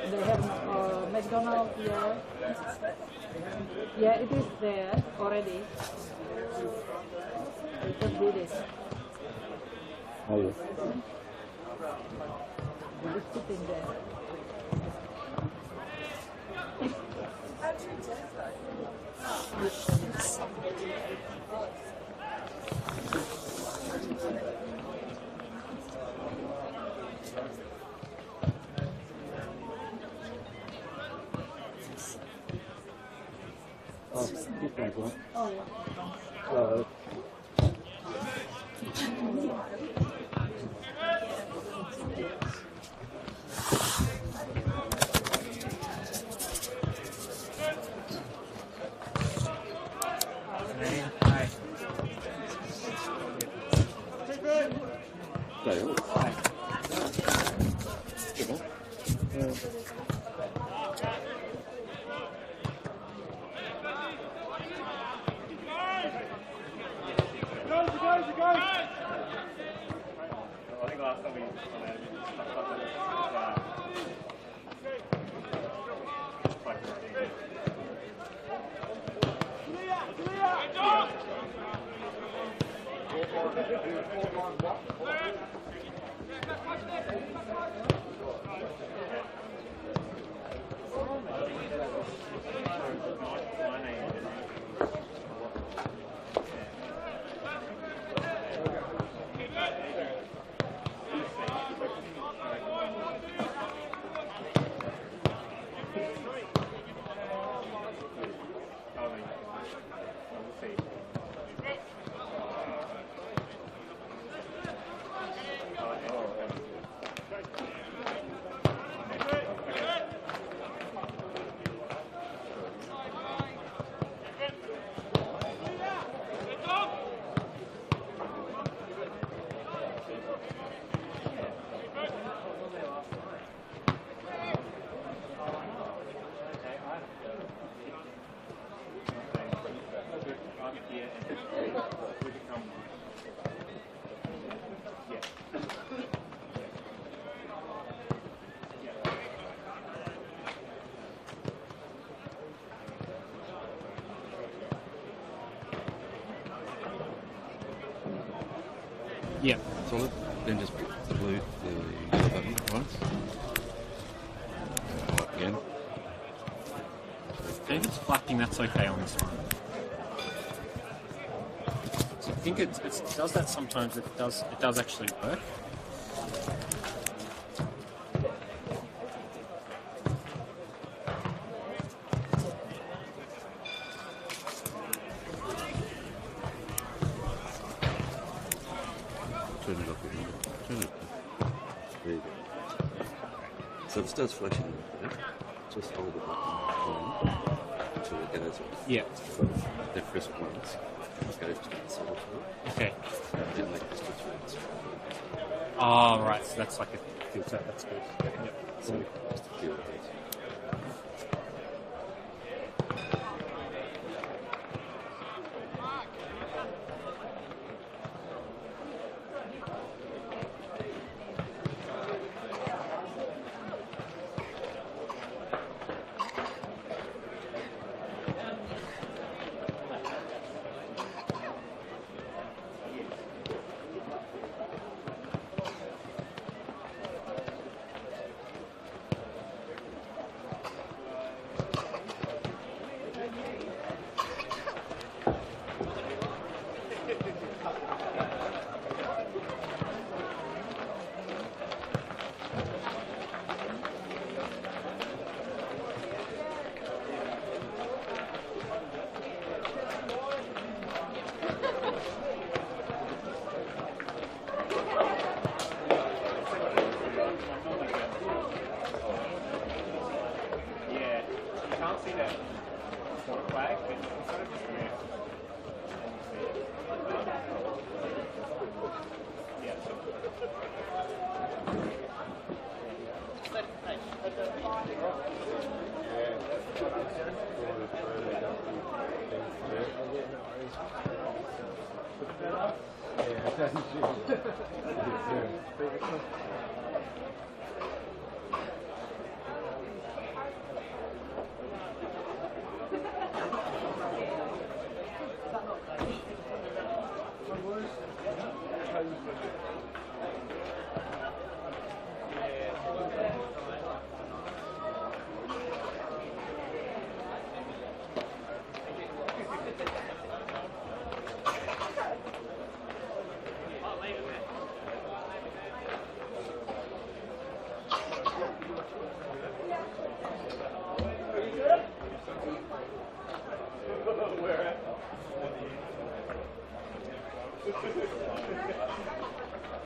They have McDonald's here. Yeah, it is there already. We just do this. Oh, yeah. It's sitting there. Oh, this one's one. Oh, yeah. Yeah. Solid. Then just glue the button once. Again. If it's flapping, that's okay on this one. think it does that sometimes. It does actually work. Turn it up again. Turn it up. There you go. So if it starts flashing like that, just hold the button on until it goes off. Yeah. Then press it once. It goes to the solid floor. Okay. Then make this difference. Oh, right. So that's like a filter. That's good. Yep. So just a few of those.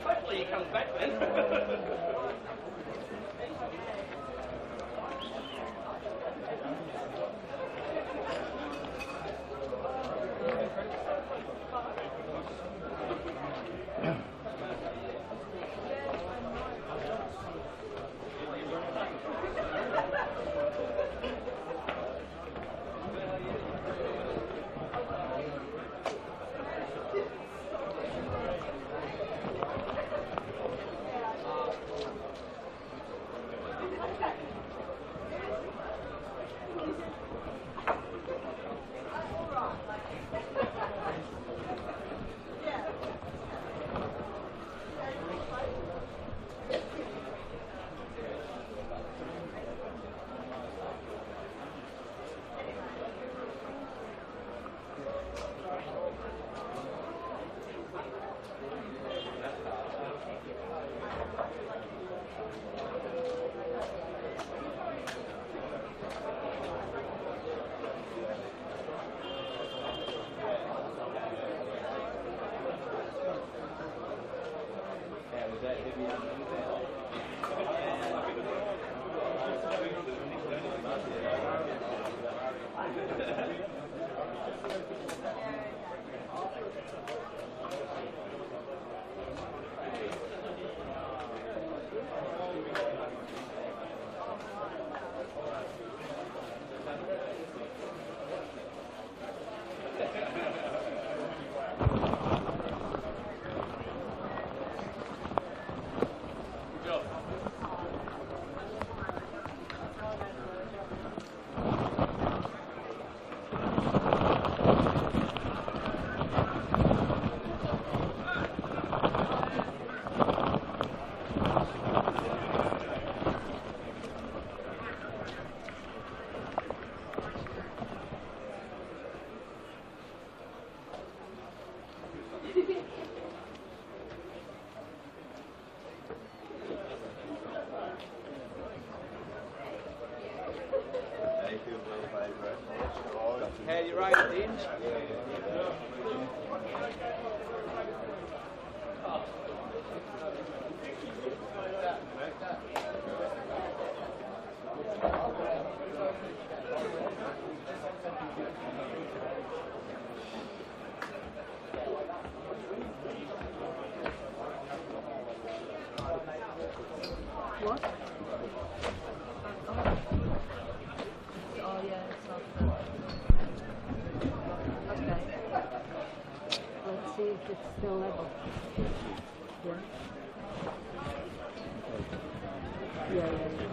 Hopefully he comes back then. What? Oh yeah, it's not. Okay. Let's see if it's still level. Yeah. Yeah, yeah, yeah.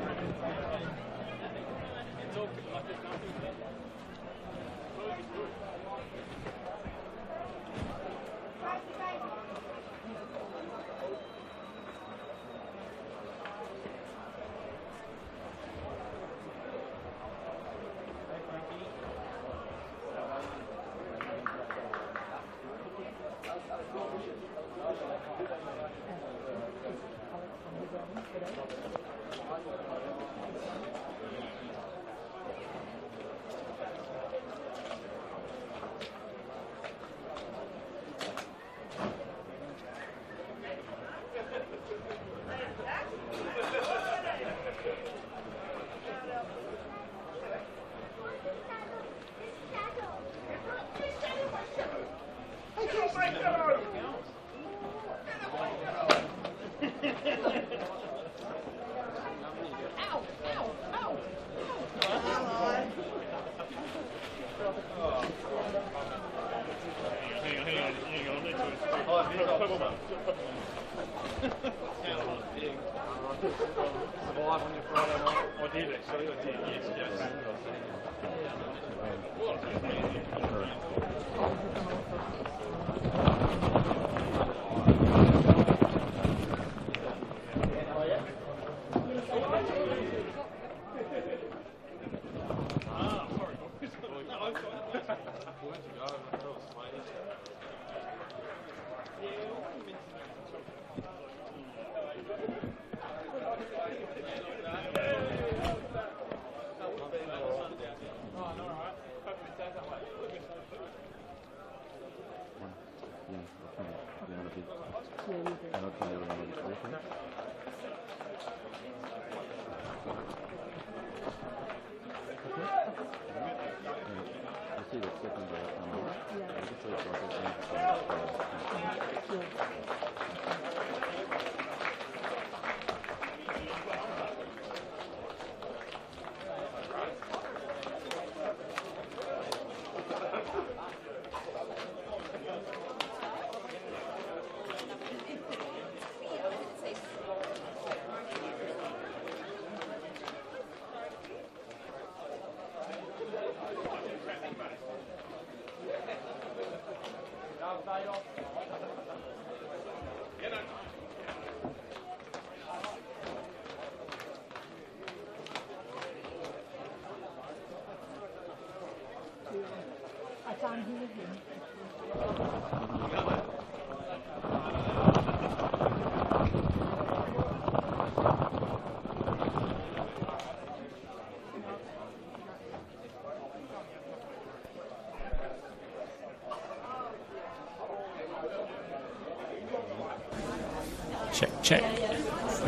I can't hear him.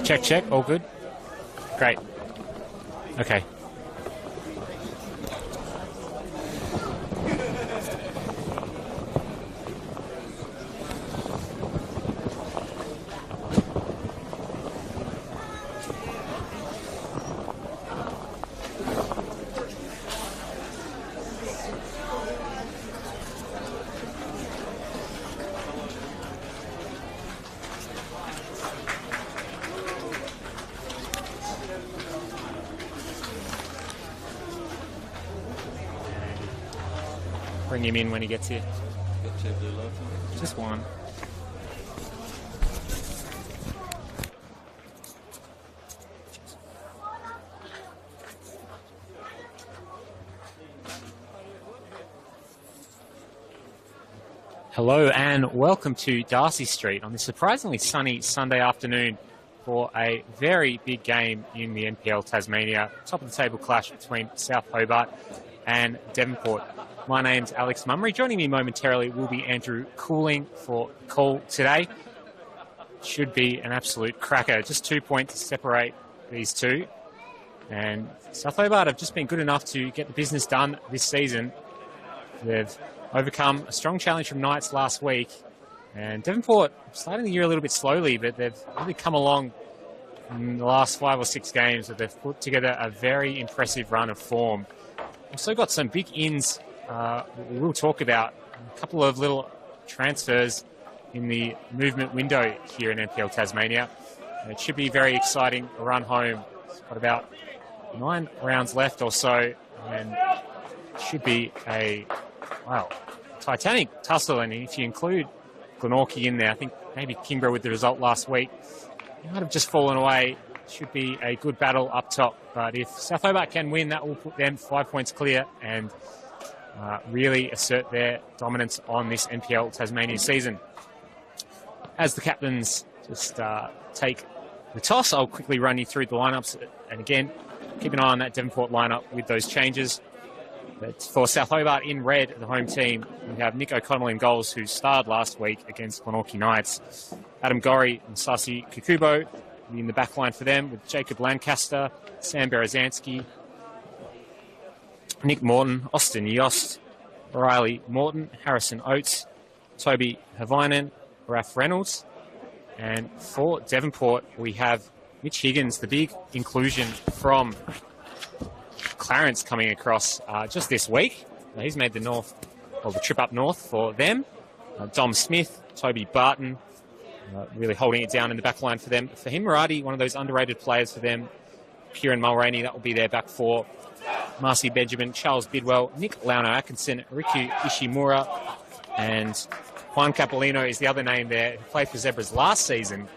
Check. Check. All good? Great. Okay. Bring him in when he gets here. Got two blue lights on. Just one. Hello and welcome to Darcy Street on this surprisingly sunny Sunday afternoon for a very big game in the NPL Tasmania. Top of the table clash between South Hobart and Devonport. My name's Alex Mummery. Joining me momentarily will be Andrew Cooling for the call today. Should be an absolute cracker. Just 2 points to separate these two. And South Hobart have just been good enough to get the business done this season. They've overcome a strong challenge from Knights last week. And Devonport starting the year a little bit slowly, but they've really come along in the last 5 or 6 games. That they've put together a very impressive run of form. Also got some big ins we'll talk about. A couple of little transfers in the movement window here in NPL Tasmania. It should be very exciting. A run home. It's got about 9 rounds left or so, and should be a titanic tussle. And if you include Glenorchy in there, I think maybe Kingborough with the result last week, might have just fallen away. Should be a good battle up top. But if South Hobart can win, that will put them 5 points clear and really assert their dominance on this NPL Tasmania season. As the captains just take the toss, I'll quickly run you through the lineups. And again, keep an eye on that Devonport lineup with those changes. But for South Hobart in red, the home team, we have Nick O'Connell in goals, who starred last week against Glenorchy Knights. Adam Gorry and Sasi Kukubo in the back line for them, with Jacob Lancaster, Sam Berezanski, Nick Morton, Austin Yost, Riley Morton, Harrison Oates, Toby Havinen, Raf Reynolds. And for Devonport, we have Mitch Higgins, the big inclusion from Clarence, coming across just this week. He's made the trip up north for them. Dom Smith, Toby Barton, really holding it down in the back line for them. Fahim Murati, one of those underrated players for them. Kieran Mulroney, that will be their back four. Marcy Benjamin, Charles Bidwell, Nick Launo-Atkinson, Riku Ishimura, and Juan Capolino is the other name there, who played for Zebras last season.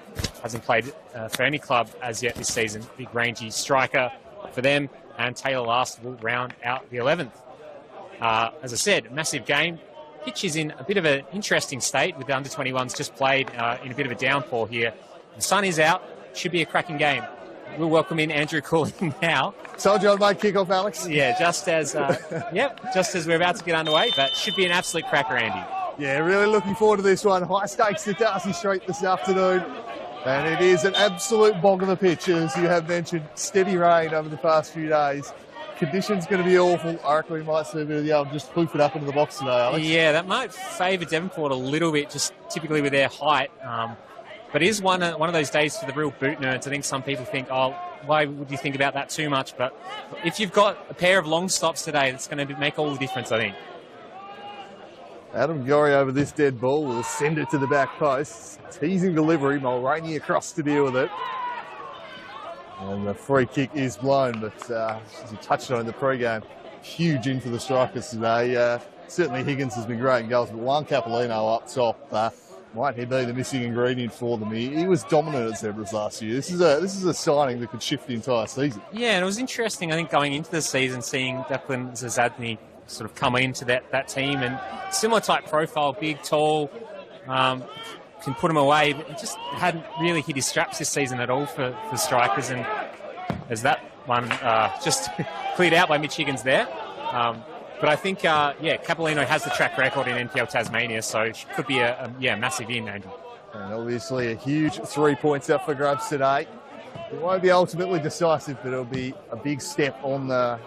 Hasn't played for any club as yet this season. Big rangy striker for them. And Taylor Last will round out the 11th. As I said, massive game. Pitch is in a bit of an interesting state, with the under-21s just played in a bit of a downpour here. The sun is out. Should be a cracking game. We'll welcome in Andrew Cooling now. Told you I'd make kickoff, Alex. Yeah, just as we're about to get underway, but should be an absolute cracker, Andy. Yeah, really looking forward to this one. High stakes at Darcy Street this afternoon. And it is an absolute bog of the pitch, as you have mentioned. Steady rain over the past few days. Conditions going to be awful. I reckon we might see a bit of the old just poof it up into the box today, Alex. Yeah, that might favour Devonport a little bit, just typically with their height. But it is one of those days for the real boot nerds. I think some people think, why would you think about that too much? But if you've got a pair of long stops today, that's going to make all the difference, I think. Adam Gorry over this dead ball will send it to the back post. Teasing delivery, Mulroney across to deal with it. And the free kick is blown, but as you touched on in the pre-game, huge in for the strikers today. Certainly Higgins has been great in goals, but Juan Capolino up top, might he be the missing ingredient for them? He was dominant at Zebras last year. This is a signing that could shift the entire season. Yeah, and it was interesting, I think, going into the season, seeing Declan Zazadny sort of come into that team, and similar type profile, big, tall, can put him away, but he just hadn't really hit his straps this season at all for strikers, and as that one just cleared out by Mitch Higgins there. But I think, Capolino has the track record in NPL Tasmania, so it could be a massive in, Andrew. And obviously a huge 3 points up for grabs today. It won't be ultimately decisive, but it'll be a big step on the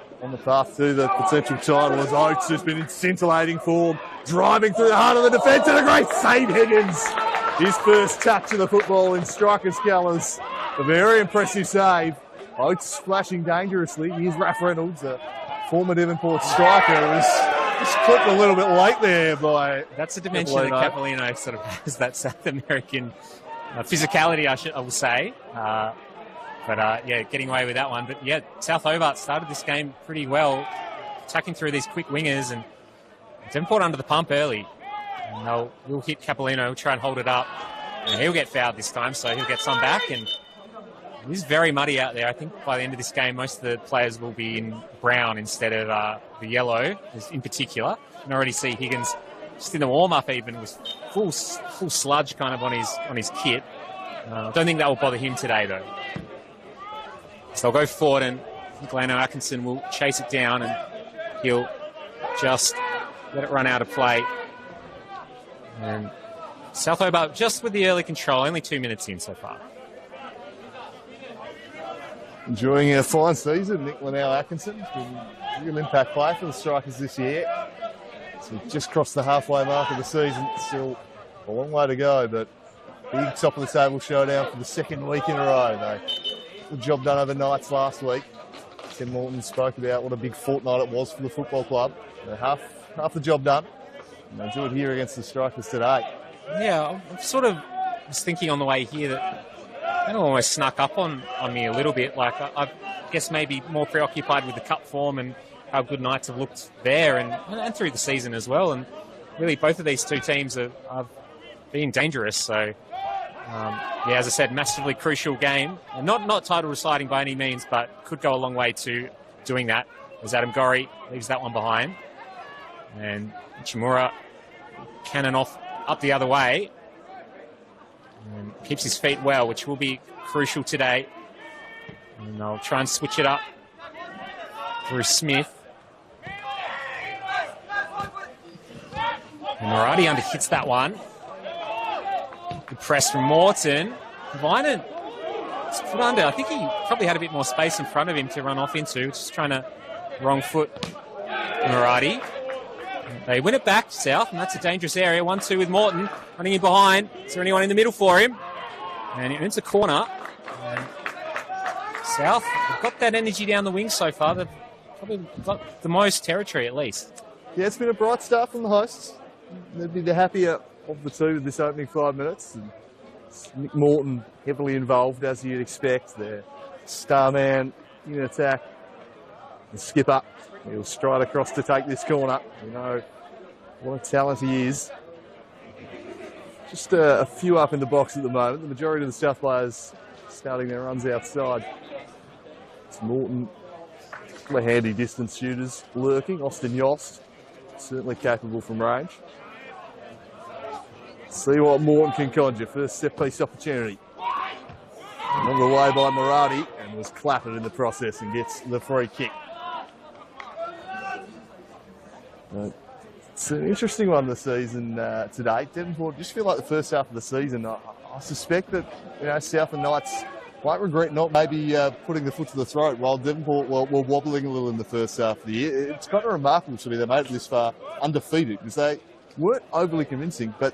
path to the potential title, as Oates has been in scintillating form, driving through the heart of the defence, and a great save, Higgins. His first touch of the football in striker's colours. A very impressive save. Oates splashing dangerously. Here's Raf Reynolds, a former Devonport striker, was just clipped a little bit late there by... That's a dimension that Capolino sort of has, that South American physicality, I will say. Getting away with that one. But yeah, South Hobart started this game pretty well, attacking through these quick wingers, and Devonport under the pump early. And we'll hit Capolino, try and hold it up. And he'll get fouled this time, so he'll get some back. And it is very muddy out there. I think by the end of this game, most of the players will be in brown instead of the yellow, in particular. You can already see Higgins, just in the warm-up even, was full sludge kind of on his kit. I don't think that will bother him today, though. So they'll go forward, and Launo-Atkinson will chase it down, and he'll just let it run out of play. And South Hobart just with the early control, only 2 minutes in so far. Enjoying a fine season, Nick Linnell-Atkinson. Been a real impact player for the Strikers this year. So we've just crossed the halfway mark of the season. Still a long way to go, but big top of the table showdown for the second week in a row. The job done overnight last week. Tim Morton spoke about what a big fortnight it was for the football club. Half the job done. And they do it here against the Strikers today. Yeah, I sort of was thinking on the way here that it almost snuck up on me a little bit. Like, I guess maybe more preoccupied with the cup form and how good Knights have looked there and through the season as well. And really, both of these two teams have been dangerous. So, as I said, massively crucial game. And not title deciding by any means, but could go a long way to doing that, as Adam Gorry leaves that one behind. And Chimura cannon off up the other way. And keeps his feet well, which will be crucial today. And they'll try and switch it up through Smith. And Morati under-hits that one. Good press from Morton. Vinan is put under. I think he probably had a bit more space in front of him to run off into. Just trying to wrong foot Morati. They win it back to South, and that's a dangerous area. 1-2 with Morton running in behind. Is there anyone in the middle for him? And it ends a corner. And South have got that energy down the wing so far. They've probably got the most territory at least. Yeah, it's been a bright start from the hosts. They'd be the happier of the two with this opening 5 minutes. And Nick Morton heavily involved, as you'd expect. Their star man in attack. The skipper. He'll stride across to take this corner. You know what a talent he is. Just a few up in the box at the moment. The majority of the South players starting their runs outside. It's Morton, a couple of handy distance shooters lurking. Austin Yost, certainly capable from range. See what Morton can conjure. First set-piece opportunity. On the way by Morati, and was clattered in the process and gets the free kick. It's an interesting one this season today. Devonport just feel like the first half of the season. I suspect that South and Knights might regret not maybe putting the foot to the throat while Devonport were wobbling a little in the first half of the year. It's kind of remarkable to me they made it this far undefeated because they weren't overly convincing, but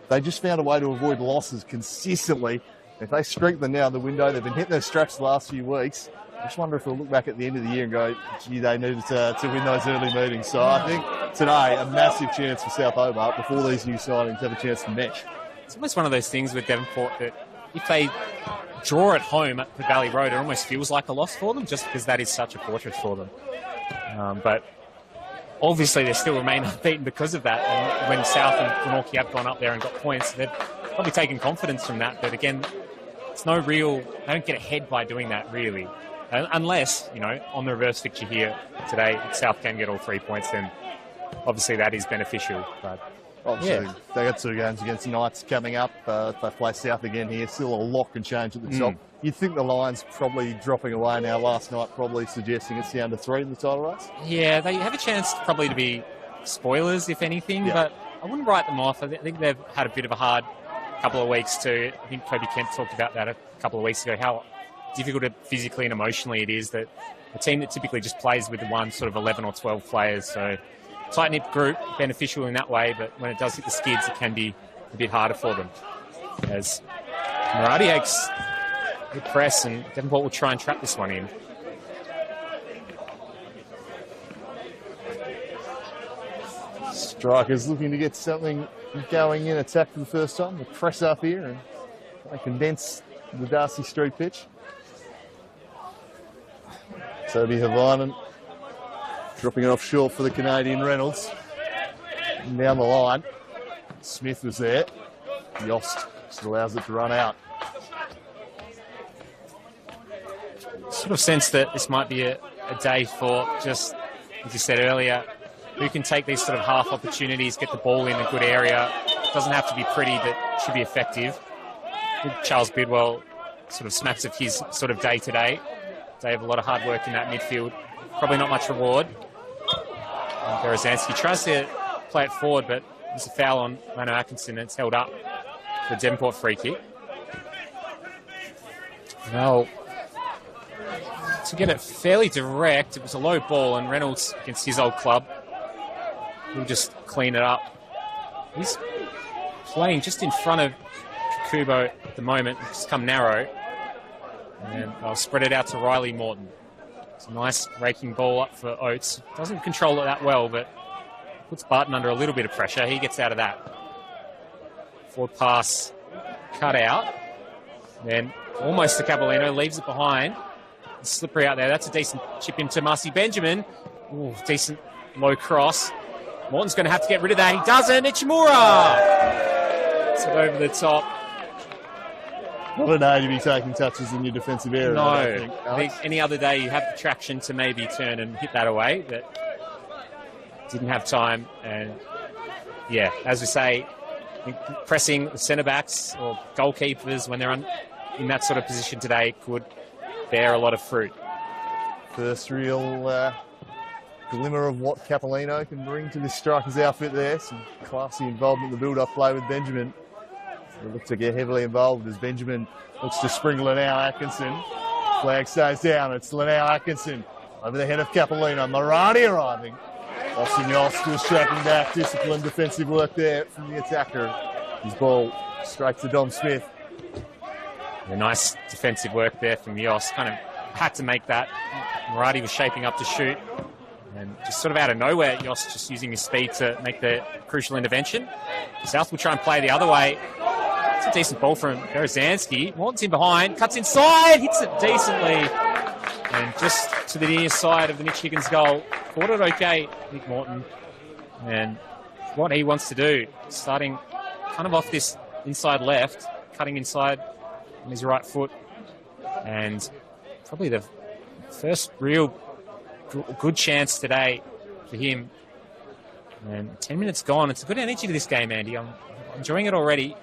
they just found a way to avoid losses consistently. If they strengthen now in the window, they've been hitting their straps the last few weeks. I just wonder if they'll look back at the end of the year and go, gee, they needed to win those early meetings. So I think today, a massive chance for South Hobart before these new signings have a chance to mesh. It's almost one of those things with Devonport that if they draw at home at the Valley Road, it almost feels like a loss for them just because that is such a fortress for them. But obviously they still remain unbeaten because of that. And when South and Glenorchy have gone up there and got points, they've probably taken confidence from that. But again, it's no real, they don't get ahead by doing that really. Unless, on the reverse fixture here today, if South can get all 3 points, then obviously that is beneficial. But obviously, they got 2 games against Knights coming up. If they play South again here, still a lot can change at the top. You'd think the line's probably dropping away now. Last night probably suggesting it's down to 3 in the title race. Yeah, they have a chance probably to be spoilers, if anything, but I wouldn't write them off. I think they've had a bit of a hard couple of weeks too. I think Kobe Kent talked about that a couple of weeks ago, how difficult physically and emotionally it is that a team that typically just plays with one sort of 11 or 12 players. So tight-knit group, beneficial in that way, but when it does hit the skids, it can be a bit harder for them. As Morati Eggs, good press, and Devonport will try and trap this one in. Strikers looking to get something going in attack for the first time. The press up here and they condense the Darcy Street pitch. Toby Havanen dropping it off short for the Canadian Reynolds. And down the line, Smith was there. Yost just allows it to run out. Sort of sense that this might be a day for just, as you said earlier, who can take these sort of half opportunities, get the ball in a good area. It doesn't have to be pretty, but should be effective. Charles Bidwell sort of smacks of his sort of day today. They have a lot of hard work in that midfield. Probably not much reward. Berezanski tries to play it forward, but there's a foul on Lano Atkinson, and it's held up for a Devonport free kick. Well, to get it fairly direct, it was a low ball, and Reynolds, against his old club, will just clean it up. He's playing just in front of Kubo at the moment. It's come narrow. And I'll spread it out to Riley Morton. It's a nice raking ball up for Oates. Doesn't control it that well, but puts Barton under a little bit of pressure. He gets out of that. Forward pass cut out. Then almost to Caballino, leaves it behind. It's slippery out there. That's a decent chip into Marcy Benjamin. Ooh, decent low cross. Morton's going to have to get rid of that. He doesn't. Ichimura! It's it over the top. Not a day to be taking touches in your defensive area. No. I think Any other day you have the traction to maybe turn and hit that away, but didn't have time. And, yeah, as we say, pressing the centre-backs or goalkeepers when they're in that sort of position today could bear a lot of fruit. First real glimmer of what Capellino can bring to this strikers outfit there. Some classy involvement in the build-up play with Benjamin. They look to get heavily involved as Benjamin looks to spring Lanao Atkinson. Flag stays down. It's Lanao Atkinson over the head of Capellino. Marani arriving. Austin Yost still tracking back. Disciplined defensive work there from the attacker. His ball straight to Dom Smith. A nice defensive work there from Yost. Kind of had to make that. Marati was shaping up to shoot. And just sort of out of nowhere, Yost just using his speed to make the crucial intervention. South will try and play the other way. It's a decent ball from Berezanski. Morton's in behind, cuts inside, hits it decently. And just to the near side of the Mitch Higgins goal. Caught it okay, Nick Morton. And what he wants to do, starting kind of off this inside left, cutting inside on his right foot. And probably the first real good chance today for him. And 10 minutes gone. It's a good energy to this game, Andy. I'm enjoying it already.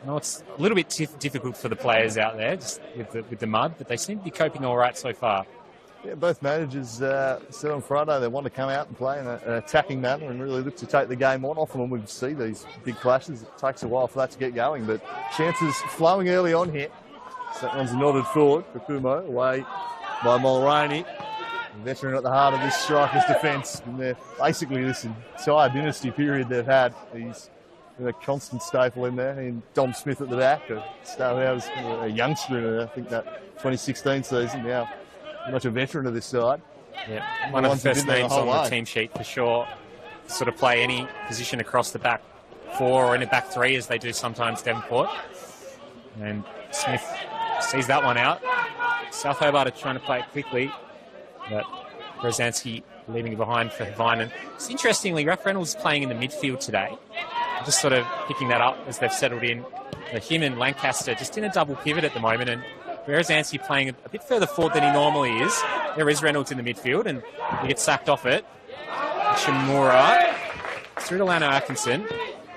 I know it's a little bit difficult for the players out there, just with the mud, but they seem to be coping all right so far. Yeah, both managers said on Friday they want to come out and play in an attacking manner and really look to take the game on. Often when we see these big clashes, it takes a while for that to get going, but chances flowing early on here. So that one's nodded forward for Kumo, away by Mulroney. Veteran at the heart of this strikers' defence. And they're basically this entire dynasty period they've had. He's been a constant staple in there. And Dom Smith at the back. Started out as a youngster in I think that 2016 season. Now pretty much a veteran of this side. Yeah, one of the first names on the team sheet for sure. Sort of play any position across the back four or in a back three as they do sometimes Devonport. And Smith sees that one out. South Hobart are trying to play it quickly. But Berezanski leaving it behind for Vinan. It's interestingly, Raph Reynolds is playing in the midfield today. I'm just sort of picking that up as they've settled in. Him and Lancaster just in a double pivot at the moment, and Berezanski playing a bit further forward than he normally is. There is Reynolds in the midfield, and he gets sacked off it. Shimura through to Lano Atkinson.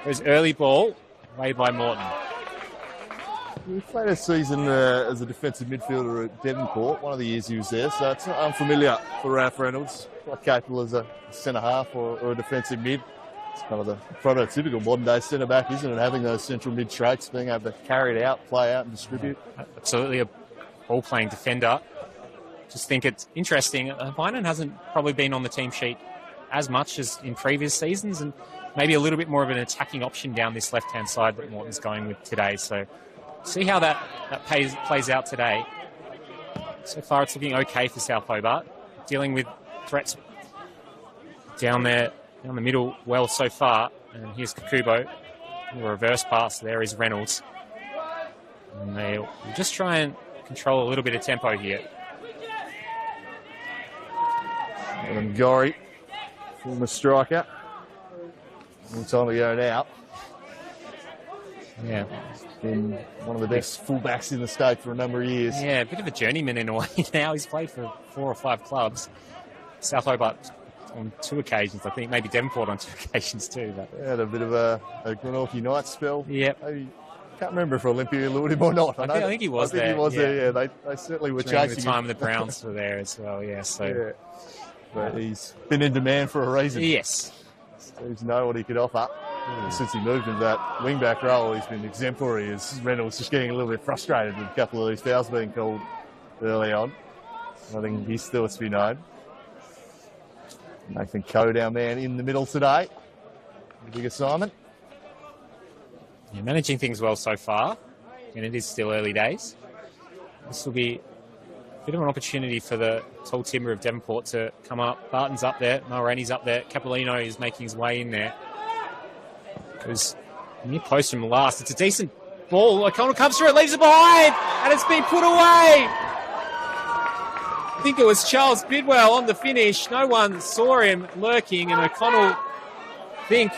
There's early ball, away by Morton. He played a season as a defensive midfielder at Devonport, one of the years he was there, so it's not unfamiliar for Ralph Reynolds. Quite capable as a centre-half or a defensive mid. It's kind of the prototypical modern-day centre-back, isn't it? Having those central mid traits, being able to carry it out, play out and distribute. Absolutely a ball-playing defender. Just think it's interesting. Vinan hasn't probably been on the team sheet as much as in previous seasons, and maybe a little bit more of an attacking option down this left-hand side that Morton's going with today. So see how that plays out today. So far, it's looking okay for South Hobart. Dealing with threats down there, down the middle well so far. And here's Kakubo. A reverse pass. There is Reynolds. And they'll just try and control a little bit of tempo here. And Gorry, former striker. All time ago now. Yeah. Been one of the best fullbacks in the state for a number of years. Yeah, a bit of a journeyman in a way now. He's played for 4 or 5 clubs. South Hobart on 2 occasions, I think. Maybe Devonport on 2 occasions too. But had a bit of a Glenorchy Knights spell. Yep. Maybe, can't remember if Olympia lured him or not. I think he was there. I think he was there, yeah. They certainly were during chasing the time him. the Browns were there as well, yeah. So. Yeah. But he's been in demand for a reason. Yes. Steve's know what he could offer. Since he moved into that wing-back role, he's been exemplary as Reynolds just getting a little bit frustrated with a couple of these fouls being called early on. I think he's still to be known. Nathan Code, our man in the middle today. Big assignment. Yeah, managing things well so far, and it is still early days. This will be a bit of an opportunity for the tall timber of Devonport to come up. Barton's up there, Mulroney's up there, Capolino is making his way in there. Goes near post from last. It's a decent ball. O'Connell comes through, it leaves it behind, and it's been put away. I think it was Charles Bidwell on the finish. No one saw him lurking, and O'Connell, I think,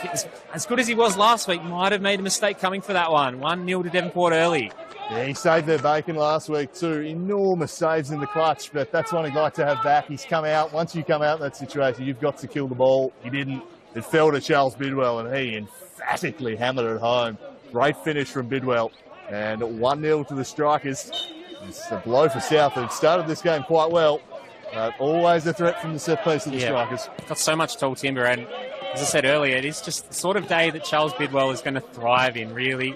as good as he was last week, might have made a mistake coming for that one. 1-0 to Devonport early. Yeah, he saved their bacon last week too. Enormous saves in the clutch, but that's one he'd like to have back. He's come out. Once you come out in that situation, you've got to kill the ball. He didn't. It fell to Charles Bidwell, and he emphatically hammered it home. Great finish from Bidwell, and 1-0 to the Strikers. It's a blow for South. They've started this game quite well. Always a threat from the set piece of the Strikers. Got so much tall timber, and as I said earlier, it is just the sort of day that Charles Bidwell is going to thrive in, really.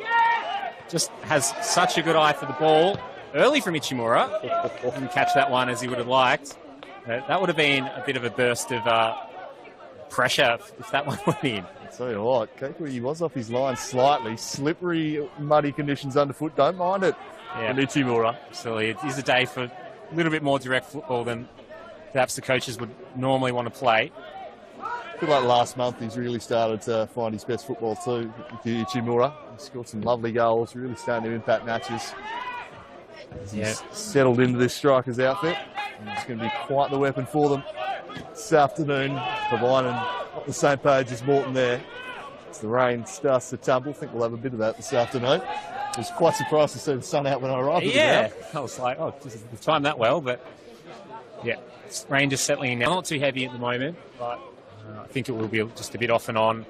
Just has such a good eye for the ball. Early from Ichimura. Didn't catch that one as he would have liked. That would have been a bit of a burst of pressure if that one went in. I'll tell you what, Keiko, he was off his line slightly. Slippery, muddy conditions underfoot. Don't mind it. Yeah. Ichimura. Absolutely. It is a day for a little bit more direct football than perhaps the coaches would normally want to play. I feel like last month he's really started to find his best football too, with Ichimura. He scored some lovely goals, really starting to impact matches. He's settled into this Strikers outfit. And it's going to be quite the weapon for them this afternoon, providing not the same page as Morton there. As the rain starts to tumble, I think we'll have a bit of that this afternoon. I was quite surprised to see the sun out when I arrived. Yeah, I was like, oh, we've timed that well, but yeah, rain just settling in now. Not too heavy at the moment, but I think it will be just a bit off and on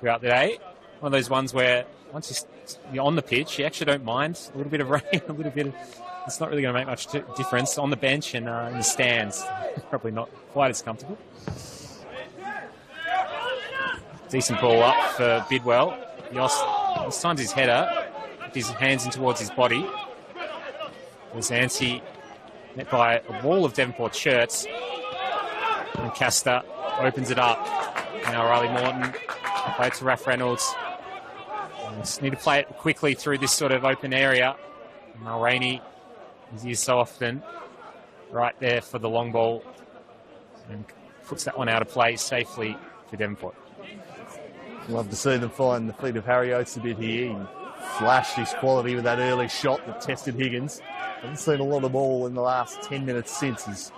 throughout the day. One of those ones where once you're on the pitch, you actually don't mind a little bit of rain, a little bit of... It's not really going to make much difference on the bench and in the stands. Probably not quite as comfortable. Decent ball up for Bidwell. This time's his header. With his hands in towards his body. There's Anstey met by a wall of Devonport shirts. And Castor opens it up. Now Riley Morton play it to Raph Reynolds. And just need to play it quickly through this sort of open area. Mulroney is used so often. Right there for the long ball. And puts that one out of play safely for Devonport. Love to see them find the feet of Harry Oates a bit here. He flashed his quality with that early shot that tested Higgins. Haven't seen a lot of ball in the last 10 minutes since as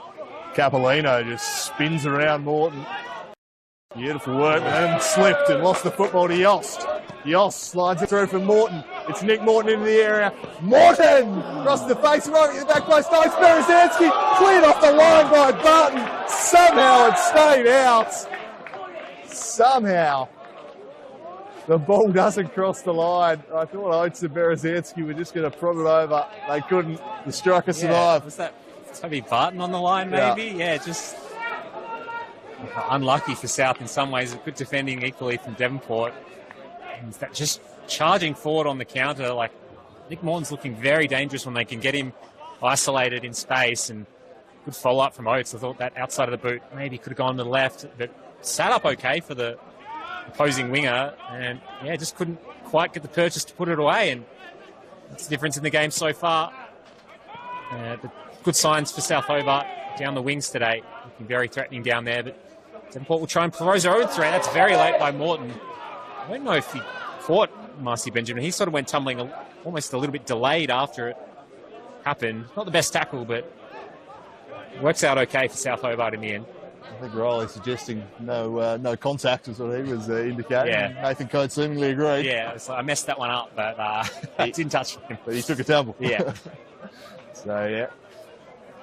Capolino just spins around Morton. Beautiful work, and slipped and lost the football to Yost. Yost slides it through for Morton. It's Nick Morton into the area. Morton! Across the face, right in the back post. Nice Berezanski, cleared off the line by Barton. Somehow it stayed out. Somehow. The ball doesn't cross the line. I thought Oates and Berezanski were just going to prod it over. They couldn't. The striker survived. Was that Toby Barton on the line, maybe? Yeah, just unlucky for South in some ways. Good defending equally from Devonport. And that just charging forward on the counter. Like Nick Morton's looking very dangerous when they can get him isolated in space. And good follow-up from Oates. I thought that outside of the boot maybe could have gone to the left, but sat up okay for the opposing winger, and just couldn't quite get the purchase to put it away, and that's the difference in the game so far. But good signs for South Hobart down the wings today, looking very threatening down there, but Devonport will try and propose their own threat. That's very late by Morton. I don't know if he caught Marcy Benjamin. He sort of went tumbling almost a little bit delayed after it happened. Not the best tackle, but works out okay for South Hobart in the end. I think Riley suggesting no contact was what he was indicating. Yeah. Nathan Code seemingly agreed. Yeah, so I messed that one up, but I didn't touch him. But he took a tumble. Yeah. So, yeah.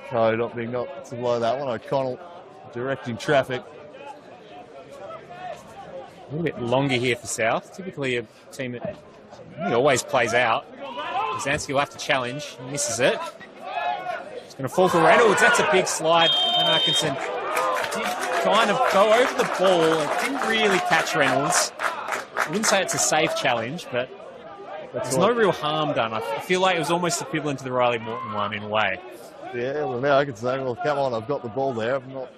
Code opting not to blow that one. O'Connell directing traffic. A little bit longer here for South. Typically a team that always plays out. Zanski will have to challenge. He misses it. It's going to fall for Reynolds. That's a big slide. And Atkinson trying to go over the ball. It didn't really catch Reynolds. I wouldn't say it's a safe challenge, but there's no real harm done. I feel like it was almost equivalent to the Riley Morton one in a way. Yeah, well, now I can say, well, come on, I've got the ball there. I'm not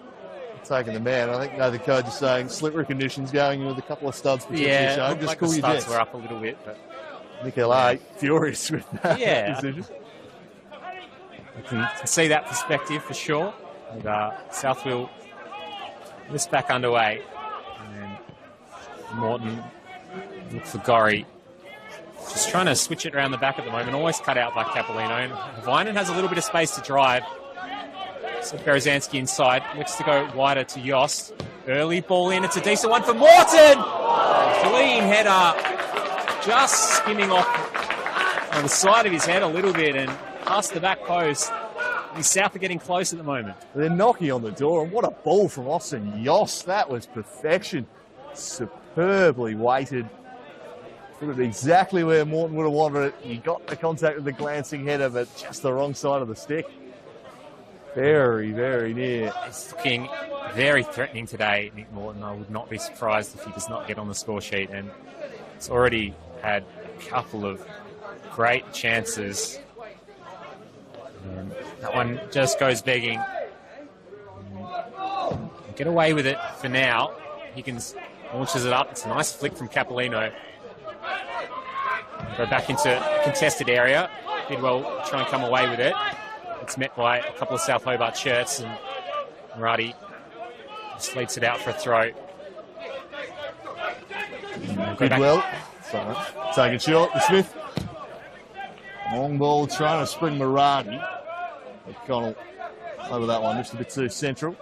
taking the man. I think the coach is saying slippery conditions going in with a couple of studs potentially showing. Just like cool the your studs jets. were up a little bit, but Nicola furious with that decision. You can see that perspective for sure. And Southville this back underway. And Morton look for Gorry. Just trying to switch it around the back at the moment. Always cut out by Capolino. And Vinen has a little bit of space to drive. So Berezanski inside. Looks to go wider to Yost. Early ball in. It's a decent one for Morton. Clean header. Just skimming off on the side of his head a little bit and past the back post. And South are getting close at the moment. They're knocking on the door, and what a ball from Austin Yost. That was perfection. Superbly weighted. Put it exactly where Morton would have wanted it. He got the contact with the glancing header, but just the wrong side of the stick. Very, very near. He's looking very threatening today, Nick Morton. I would not be surprised if he does not get on the score sheet. And it's already had a couple of great chances. And that one just goes begging. Get away with it for now. Higgins launches it up. It's a nice flick from Capolino. Go back into a contested area. Bidwell try and come away with it. It's met by a couple of South Hobart shirts, and Murati just leads it out for a throw. Bidwell, take it short to Smith. Long ball trying to spring Murati. Connell over that one, just a bit too central.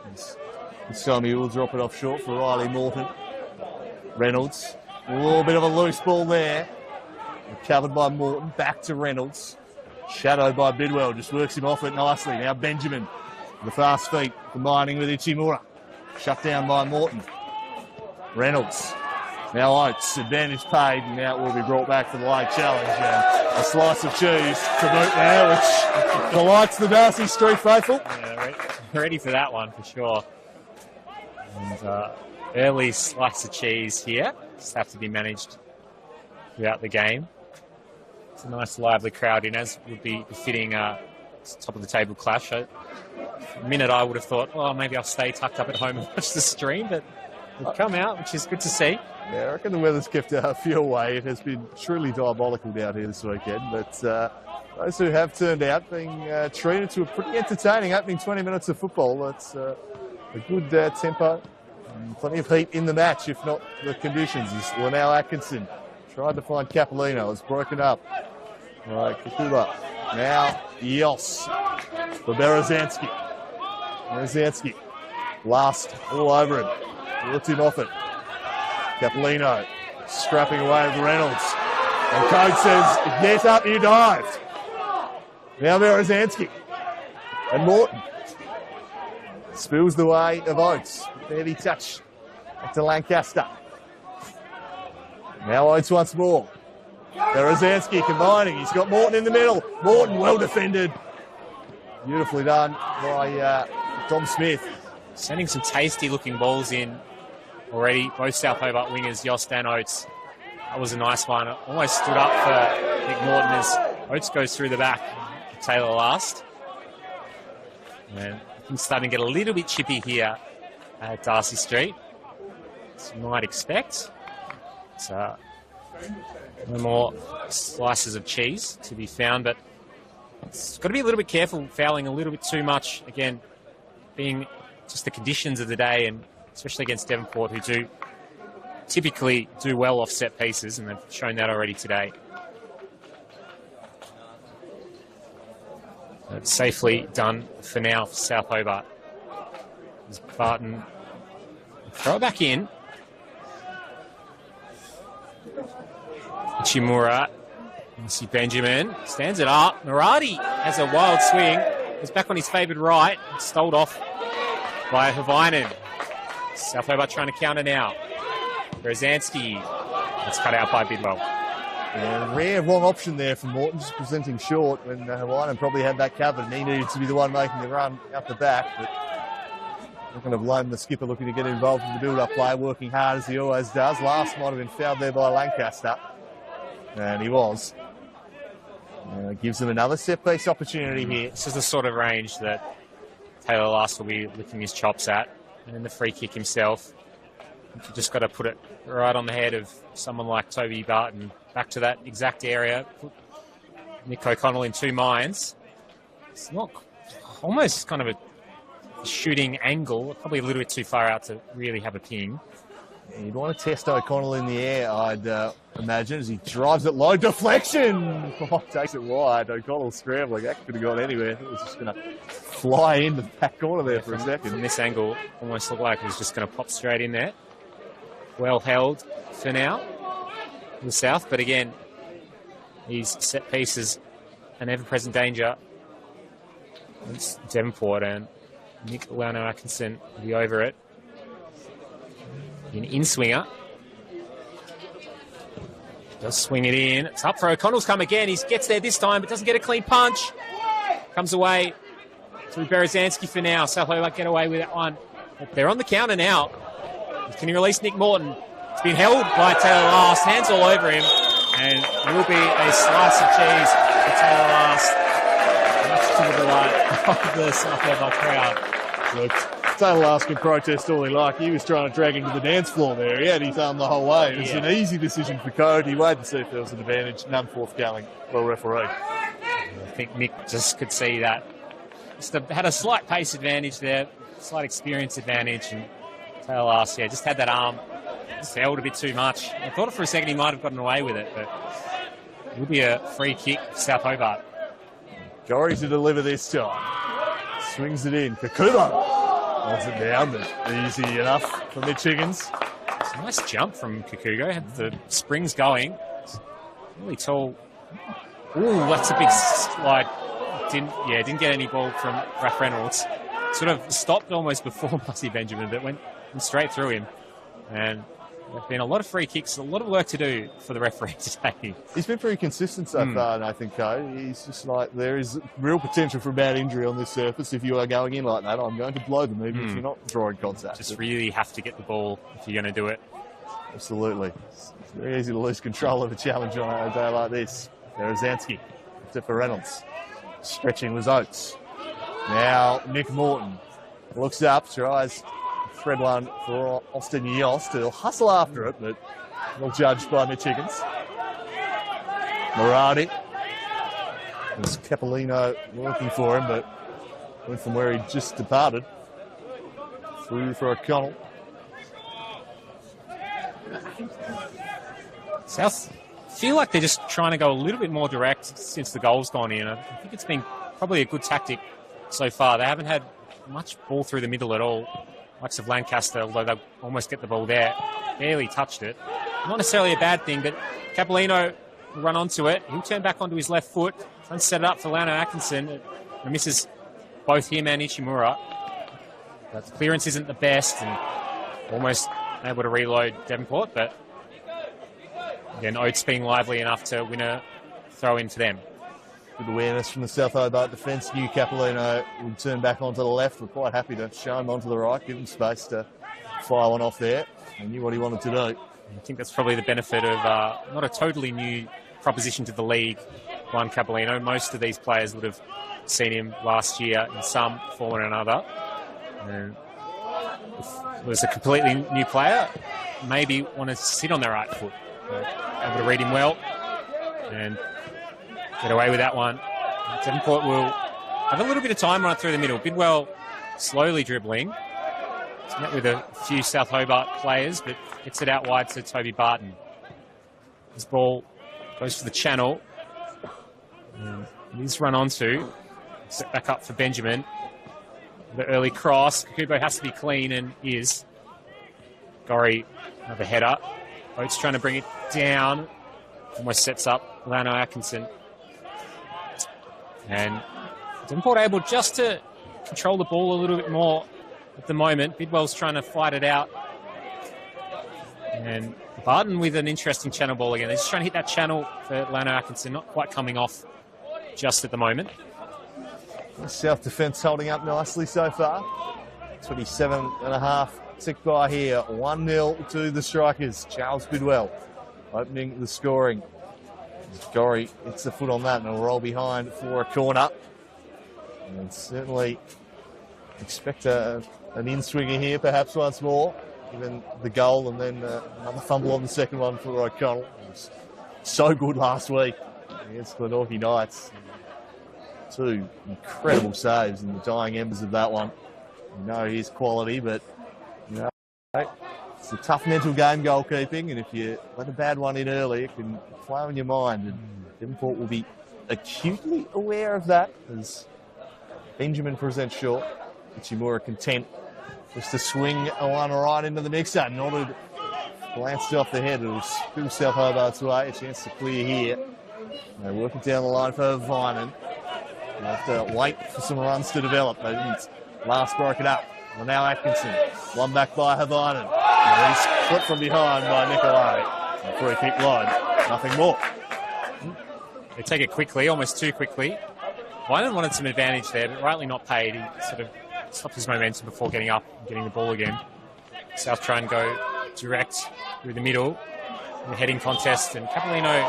This time he will drop it off short for Riley Morton. Reynolds, a little bit of a loose ball there. Covered by Morton, back to Reynolds. Shadowed by Bidwell, just works him off it nicely. Now Benjamin, the fast feet, combining with Ichimura. Shut down by Morton. Reynolds, now Oates, advantage paid, and now it will be brought back for the late challenge. And a slice of cheese to boot there, which delights the Darcy Street faithful. Yeah, ready for that one for sure. And early slice of cheese here, just have to be managed throughout the game. It's a nice lively crowd in, as would be befitting top of the table clash. For a minute I would have thought, well, maybe I'll stay tucked up at home and watch the stream, but they've come out, which is good to see. Yeah, I reckon the weather's kept a few away. It has been truly diabolical down here this weekend, but those who have turned out being treated to a pretty entertaining opening 20 minutes of football. That's a good tempo and plenty of heat in the match, if not the conditions. As Linnell Atkinson tried to find Capolino. It's broken up. All right, Kikuba. Now, Yos for Berezanski. Berezanski. Last all over him. Lifts him off it. Capolino scrapping away with Reynolds. And coach says, get up, you dived. Now Berezanski. And Morton. Spills the way of Oates. Heavy touch back to Lancaster. Now Oates once more. Berezanski combining. He's got Morton in the middle. Morton well defended. Beautifully done by Tom Smith. Sending some tasty looking balls in already. Both South Hobart wingers, Yost and Oates. That was a nice one. Almost stood up for Nick Morton as Oates goes through the back. Taylor last. And things starting to get a little bit chippy here at Darcy Street, as you might expect. So, no more slices of cheese to be found, but it's got to be a little bit careful, fouling a little bit too much. Again, being just the conditions of the day, and especially against Devonport, who do typically do well off set pieces, and they've shown that already today. That's safely done for now for South Hobart. As Barton throw it back in. Ichimura. You see Benjamin stands it up. Murati has a wild swing. He's back on his favoured right. Stoled off by Havinen. South Hobart trying to counter now. Berezanski. That's cut out by Bidwell. Yeah, rare wrong option there for Morton, just presenting short when Havinen probably had that covered and he needed to be the one making the run out the back. But Not going to blame the skipper looking to get involved in the build-up play, working hard as he always does. Last might have been fouled there by Lancaster, and he was. Gives them another set-piece opportunity here. This is the sort of range that Taylor Last will be licking his chops at. And then the free kick himself. You've just got to put it right on the head of someone like Toby Barton. Back to that exact area. Put Nick O'Connell in two minds. It's not almost kind of a shooting angle. Probably a little bit too far out to really have a ping. You'd want to test O'Connell in the air, I'd imagine, as he drives it low. Deflection! Oh, takes it wide. O'Connell scrambling. That could have gone anywhere. It was just going to fly in the back corner there for a second. From this angle, almost looked like it was just going to pop straight in there. Well held for now in the south, but again, these set pieces an ever-present danger. It's Devonport and Nick Lano-Atkinson will be over it. An in-swinger. Does swing it in. It's up for O'Connell's come again. He gets there this time, but doesn't get a clean punch. Comes away to Berezanski for now. South Hobart get away with that one. But they're on the counter now. Can he release Nick Morton? It's been held by Taylor Last. Hands all over him. And it will be a slice of cheese for Taylor Last. Much to the delight of the South Hobart crowd. Look, Taylor Last can protest all he like. He was trying to drag him to the dance floor there. He had his arm the whole way. It was an easy decision for Cody. He waited to see if there was an advantage. None forthcoming. Well refereed. I think Nick just could see that. Just had a slight pace advantage there, slight experience advantage, and Taylor Last, just had that arm. Just held a bit too much. I thought for a second he might have gotten away with it, but it will be a free kick for South Hobart. Gorry to deliver this time. Swings it in. Kakubo holds it down, but easy enough for Mitch Higgins. It's a nice jump from Kikugo. Had the springs going. Really tall. Ooh, that's a big slide. Didn't get any ball from Raph Reynolds. Sort of stopped almost before Bussy Benjamin, but went straight through him. And there's been a lot of free kicks, a lot of work to do for the referee today. He's been pretty consistent so far, Nathan Coe. He's just like, there is real potential for a bad injury on this surface. If you are going in like that, I'm going to blow them, even if you're not drawing contact. Just really have to get the ball if you're going to do it. Absolutely. It's very easy to lose control of a challenge on a day like this. Berezanski, except for Reynolds. Stretching was Oates. Now Nick Morton looks up, tries to thread one for Austin Yost. He'll hustle after it, but well judged by Mitch Higgins. Moradi. There's Capolino working for him, but went from where he just departed. Through for O'Connell. South feel like they're just trying to go a little bit more direct since the goal's gone in. I think it's been probably a good tactic so far. They haven't had much ball through the middle at all. Likes of Lancaster, although they almost get the ball there. Barely touched it. Not necessarily a bad thing, but Capolino will run onto it. He'll turn back onto his left foot, try and set it up for Lano-Atkinson. It misses both him and Ishimura. But the clearance isn't the best, and almost able to reload Devonport, but again, Oates being lively enough to win a throw in for them. Good awareness from the South Hobart defence. New Capolino will turn back onto the left. We're quite happy to show him onto the right, give him space to fire one off there. He knew what he wanted to do. I think that's probably the benefit of not a totally new proposition to the league, Juan Capolino. Most of these players would have seen him last year in some form or another. And if it was a completely new player, maybe want to sit on their right foot. Able to read him well and get away with that one. Devonport will have a little bit of time right through the middle. Bidwell slowly dribbling. He's met with a few South Hobart players, but gets it out wide to Toby Barton. His ball goes for the channel. He's run onto. Set back up for Benjamin. The early cross. Kukubo has to be clean and is. Gorry, another header. Oates trying to bring it down. Almost sets up Lano-Atkinson. And Devonport able just to control the ball a little bit more at the moment. Bidwell's trying to fight it out. And Barton with an interesting channel ball again. They're just trying to hit that channel for Lano-Atkinson. Not quite coming off just at the moment. South defence holding up nicely so far. 27.5 tick by here. 1-0 to the Strikers. Charles Bidwell opening the scoring. Gorry hits the foot on that and will roll behind for a corner. And certainly expect an in-swinger here perhaps once more, given the goal and then another fumble on the second one for O'Connell. It was so good last week against the Glenorchy Knights. 2 incredible saves in the dying embers of that one. You know his quality, but you know, it's a tough mental game, goalkeeping, and if you let a bad one in early, it can play on your mind. And Devonport will be acutely aware of that as Benjamin presents short. Ichimura content just to swing a one right into the mixer. Nodded, glanced off the head. It'll spill South Hobart's way. A chance to clear here. They work it down the line for Vinan. They'll have to wait for some runs to develop. They didn't last broke it up. Well, now Atkinson. One back by Havanen. He's flipped from behind by Nicolai. Free kick line. Nothing more. They take it quickly, almost too quickly. Vinan wanted some advantage there, but rightly not paid. He sort of stopped his momentum before getting up and getting the ball again. South try and go direct through the middle in the heading contest, and Capellino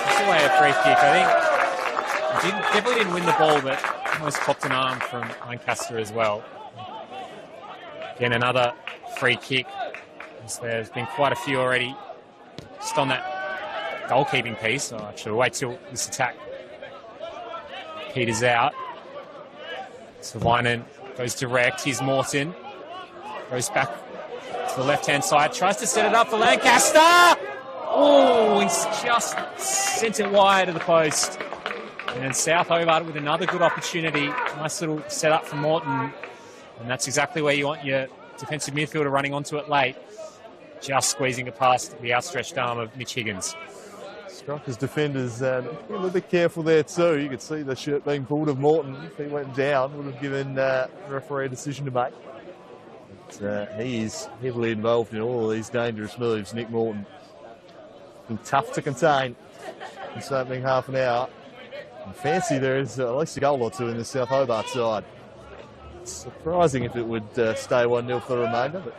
took away a free kick. I think he definitely didn't win the ball, but almost popped an arm from Lancaster as well. Again, another free kick. There's been quite a few already just on that goalkeeping piece. So actually, we'll wait till this attack peters out. So Vinan goes direct. Here's Morton. Goes back to the left-hand side. Tries to set it up for Lancaster. Oh, he's just sent it wide of the post. And South Hobart with another good opportunity. Nice little setup from Morton. And that's exactly where you want your defensive midfielder running onto it late. Just squeezing it past the outstretched arm of Mitch Higgins. Strikers defenders a little bit careful there too. You could see the shirt being pulled of Morton. If he went down, would have given the referee a decision to make. But, he is heavily involved in all of these dangerous moves, Nick Morton. Been tough to contain this opening half an hour. And fancy there is at least a goal or two in the South Hobart side. It's surprising if it would stay 1-0 for the remainder, but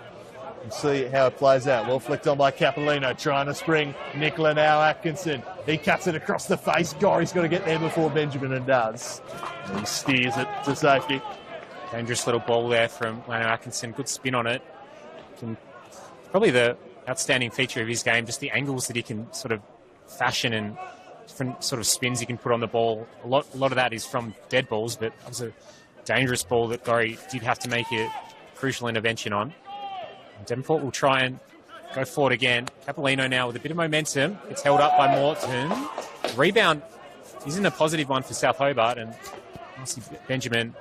we'll see how it plays out. Well flicked on by Capellino, trying to spring. Nicola now Atkinson. He cuts it across the face. Gorry's got to get there before Benjamin and does. And he steers it to safety. Dangerous little ball there from Lano Atkinson. Good spin on it. Probably the outstanding feature of his game, just the angles that he can sort of fashion and different sort of spins he can put on the ball. A lot of that is from dead balls, but it was a dangerous ball that Gorry did have to make a crucial intervention on. And Devonport will try and go forward again. Capellino now with a bit of momentum. It's held up by Morton. Rebound isn't a positive one for South Hobart, and obviously Benjamin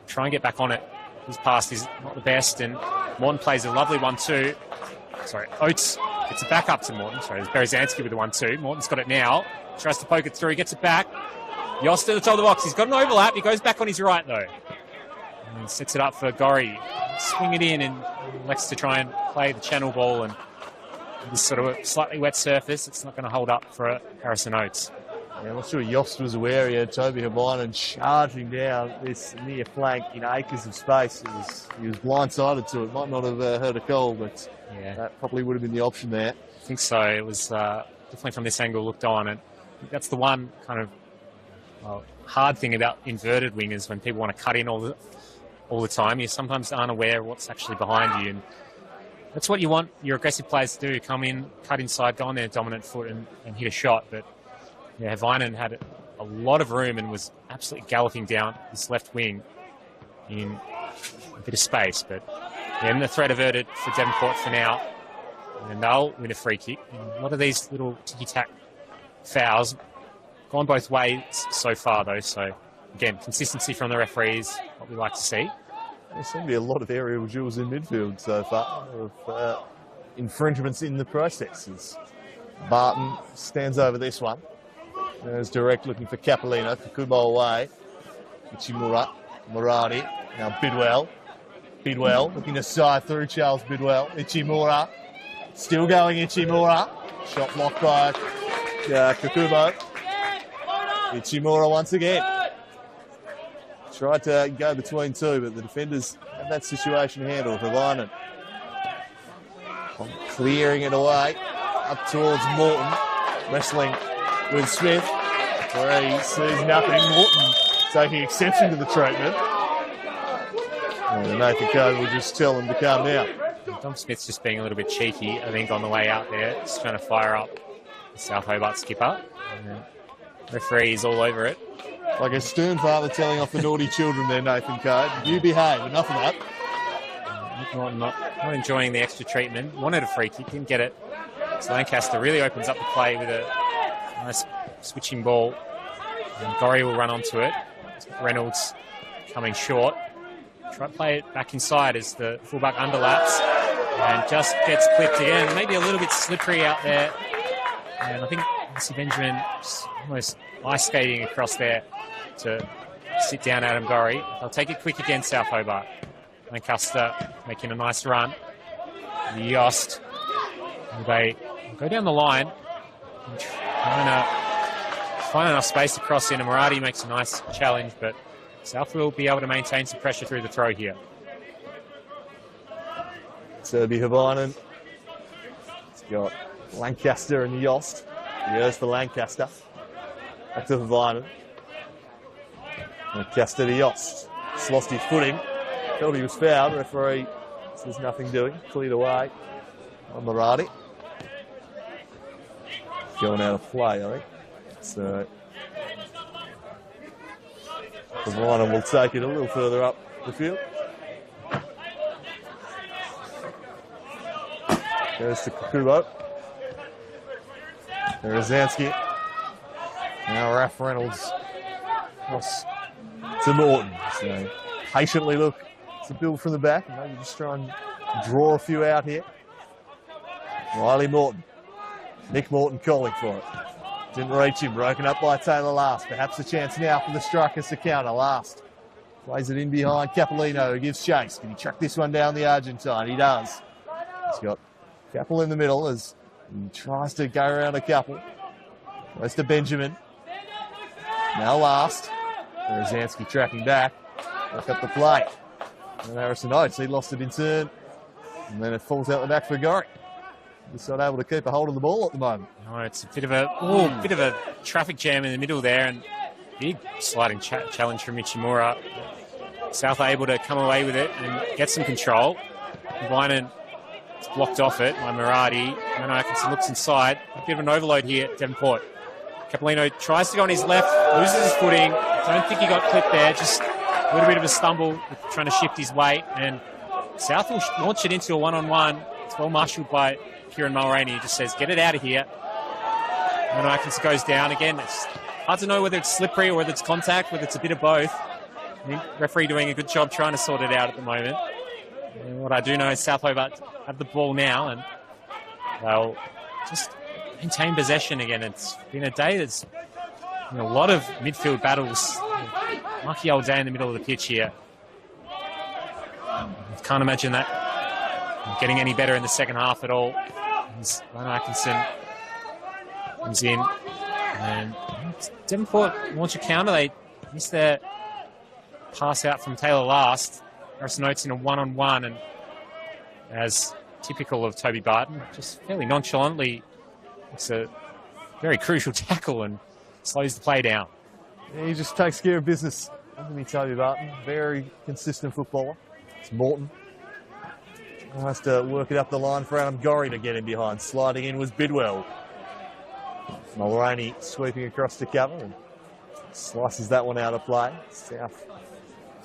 try and get back on it. His pass is not the best, and Morton plays a lovely 1-2. Sorry, Oates gets it back up to Morton. Sorry, it's Berezanski with the 1-2. Morton's got it now. Tries to poke it through, gets it back. Yost at the top of the box. He's got an overlap. He goes back on his right, though. And he sets it up for Gorry. Swing it in, and elects to try and play the channel ball. And this sort of a slightly wet surface, it's not going to hold up for Harrison Oates. Yeah, I'm not sure Yost was aware he had Toby Havanen charging down this near flank in acres of space. He was blindsided to it. Might not have heard a call, but yeah, that probably would have been the option there. I think so. It was definitely from this angle looked on. And I think that's the one kind of hard thing about inverted wingers when people want to cut in all the time. You sometimes aren't aware of what's actually behind you. And that's what you want your aggressive players to do. Come in, cut inside, go on their dominant foot and hit a shot. But yeah, Vinan had a lot of room and was absolutely galloping down this left wing in a bit of space. But yeah, the threat averted for Devonport for now. And they'll win a free kick. And a lot of these little ticky-tack fouls gone both ways so far, though. So, again, consistency from the referees, what we like to see. There seem to be a lot of aerial duels in midfield so far, of infringements in the processes. Barton stands over this one. There's direct looking for Capellino. Kakubo away. Ichimura. Murati. Now Bidwell. Bidwell looking to side through Charles Bidwell. Ichimura. Still going Ichimura. Shot blocked by Kakubo. Ichimura once again. tried to go between two, but the defenders have that situation handled. Havainen clearing it away up towards Morton, wrestling with Smith, where he sees nothing. Morton taking exception to the treatment. And Nathan Code will just tell him to calm down. Dom Smith's just being a little bit cheeky, I think, on the way out there. Just trying to fire up the South Hobart skipper. And referee is all over it. Like a stern father telling off the naughty children there, Nathan Code. You behave, enough of that. Not enjoying the extra treatment. Wanted a free kick, didn't get it. So Lancaster really opens up the play with a nice switching ball. And Gorry will run onto it. Reynolds coming short. Try to play it back inside as the fullback underlaps and just gets clipped again. Maybe a little bit slippery out there. And I think Nancy Benjamin just almost ice skating across there to sit down Adam Gorry. They'll take it quick again, South Hobart. Lancaster making a nice run. Yost. They go down the line and trying to find enough space to cross in. And Murati makes a nice challenge, but South will be able to maintain some pressure through the throw here. So it'll be Havainen. It's got Lancaster and Yost. Here's for Lancaster. Back to Havainen. Lancaster to Yost. Just lost his footing. Thought he was fouled. Referee says nothing doing. Cleared away on Murati. Going out of play, I think. So Havainen will take it a little further up the field. Goes to Kukubo. Rozanski. Now Raph Reynolds across to Morton. So patiently look to build from the back and maybe just try and draw a few out here. Riley Morton. Nick Morton calling for it. Didn't reach him, broken up by Taylor Last. Perhaps a chance now for the strikers to counter. Last plays it in behind Capolino, who gives chase. Can he track this one down the Argentine? He does. He's got Capel in the middle as he tries to go around a couple. Goes to Benjamin. Now Last. Rozanski tracking back. Back up the play. And Harrison Oates, he lost it in turn. And then it falls out the back for Gorry. Just not able to keep a hold of the ball at the moment. No, it's a bit of a traffic jam in the middle there, and big sliding challenge from Michimura. South are able to come away with it and get some control. Vinen is blocked off it by Murati. And Atkinson looks inside. A bit of an overload here at Devonport. Capolino tries to go on his left, loses his footing. Don't think he got clipped there. Just a little bit of a stumble trying to shift his weight. And South will launch it into a one-on-one. It's well marshalled by Kieran Mulroney. He just says, get it out of here. And Atkinson goes down again. It's hard to know whether it's slippery or whether it's contact, whether it's a bit of both. I think referee doing a good job trying to sort it out at the moment. And what I do know is South Hobart have the ball now and they'll just maintain possession again. It's been a day that's been a lot of midfield battles. Lucky old day in the middle of the pitch here. Can't imagine that getting any better in the second half at all. Lionel Atkinson comes in and Devonport launch a counter. They miss their pass out from Taylor Last. Harrison Oates in a one-on-one, and as typical of Toby Barton, just fairly nonchalantly, it's a very crucial tackle and slows the play down. Yeah, he just takes care of business. Anthony Toby Barton, very consistent footballer. It's Morton. Tries to work it up the line for Adam Gorry to get him behind. Sliding in was Bidwell. Mulroney sweeping across to cover and slices that one out of play. South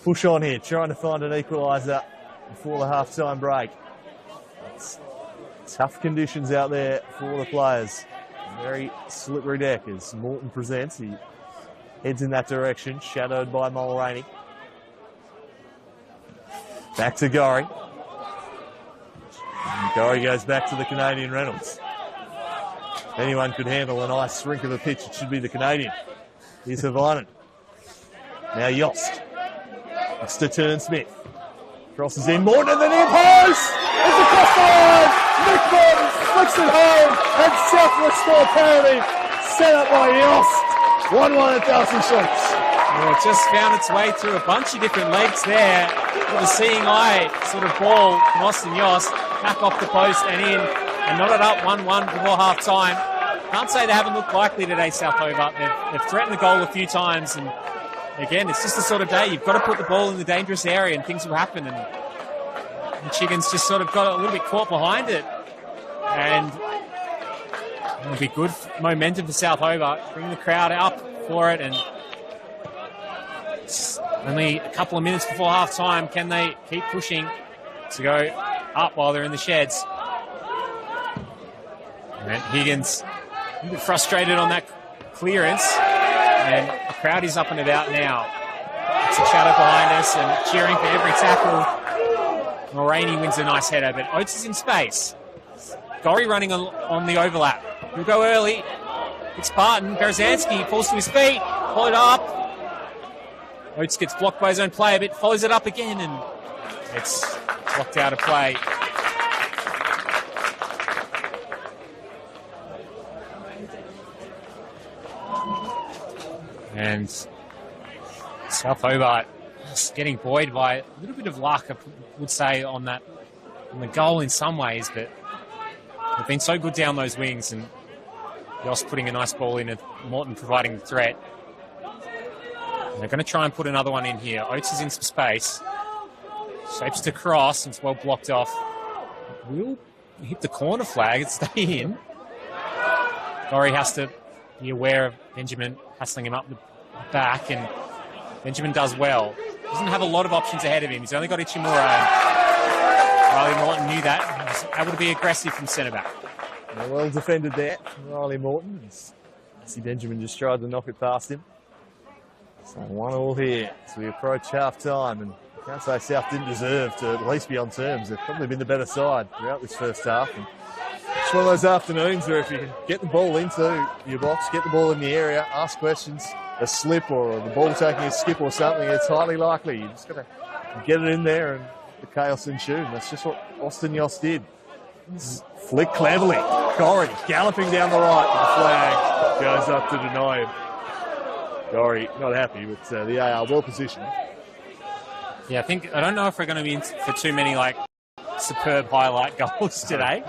push on here, trying to find an equaliser before the half-time break. It's tough conditions out there for the players. Very slippery deck as Morton presents. He heads in that direction, shadowed by Mulroney. Back to Gorry. And Gorry goes back to the Canadian Reynolds. If anyone could handle a nice shrink of a pitch, it should be the Canadian. Here's Havainen. Now Yost. It's to turn Smith. Crosses in. Morton at the near post! It's across the line! Nick Morton flicks it home! And South restore parity. Set up by Yost. 1-1 at Darcy Street. Well, it just found its way through a bunch of different legs there. With a seeing eye sort of ball from Austin Yoss. Back off the post and in. And knotted up 1-1 before half time. Can't say they haven't looked likely today, South Hobart. They've threatened the goal a few times. And again, it's just the sort of day you've got to put the ball in the dangerous area and things will happen. And the Chickens just sort of got a little bit caught behind it. And it'll be good momentum for South Hobart. Bring the crowd up for it. And it's only a couple of minutes before half time. Can they keep pushing to go up while they're in the sheds? And Higgins a bit frustrated on that clearance. And the crowd is up and about now. It's a chatter behind us and cheering for every tackle. Mulroney wins a nice header, but Oates is in space. Gorry running on the overlap. He'll go early. It's Barton. Berezanski falls to his feet. Followed up. Oates gets blocked by his own player, but follows it up again, and it's blocked out of play. And South Hobart just getting buoyed by a little bit of luck, I would say, on the goal in some ways, but they've been so good down those wings, and Yoss putting a nice ball in, and Morton providing the threat. And they're going to try and put another one in here. Oates is in some space. Shapes to cross, and it's well blocked off. Will hit the corner flag and stay in. Gorry has to be aware of Benjamin hustling him up the back, and Benjamin does well. Doesn't have a lot of options ahead of him. He's only got Ichimura. Riley Morton knew that. He was able to be aggressive from centre back. Well defended there from Riley Morton. See Benjamin just tried to knock it past him. So 1-1 here as we approach half time, and I can't say South didn't deserve to at least be on terms. They've probably been the better side throughout this first half. And it's one of those afternoons where if you can get the ball into your box, get the ball in the area, ask questions, a slip or the ball taking a skip or something, it's highly likely. You just got to get it in there and the chaos ensue. And that's just what Austin Yoss did. Flick cleverly. Gorry galloping down the right with the flag. Goes up to deny him. Gorry not happy, but the AR well positioned. Yeah, I don't know if we're going to be in for too many superb highlight goals today.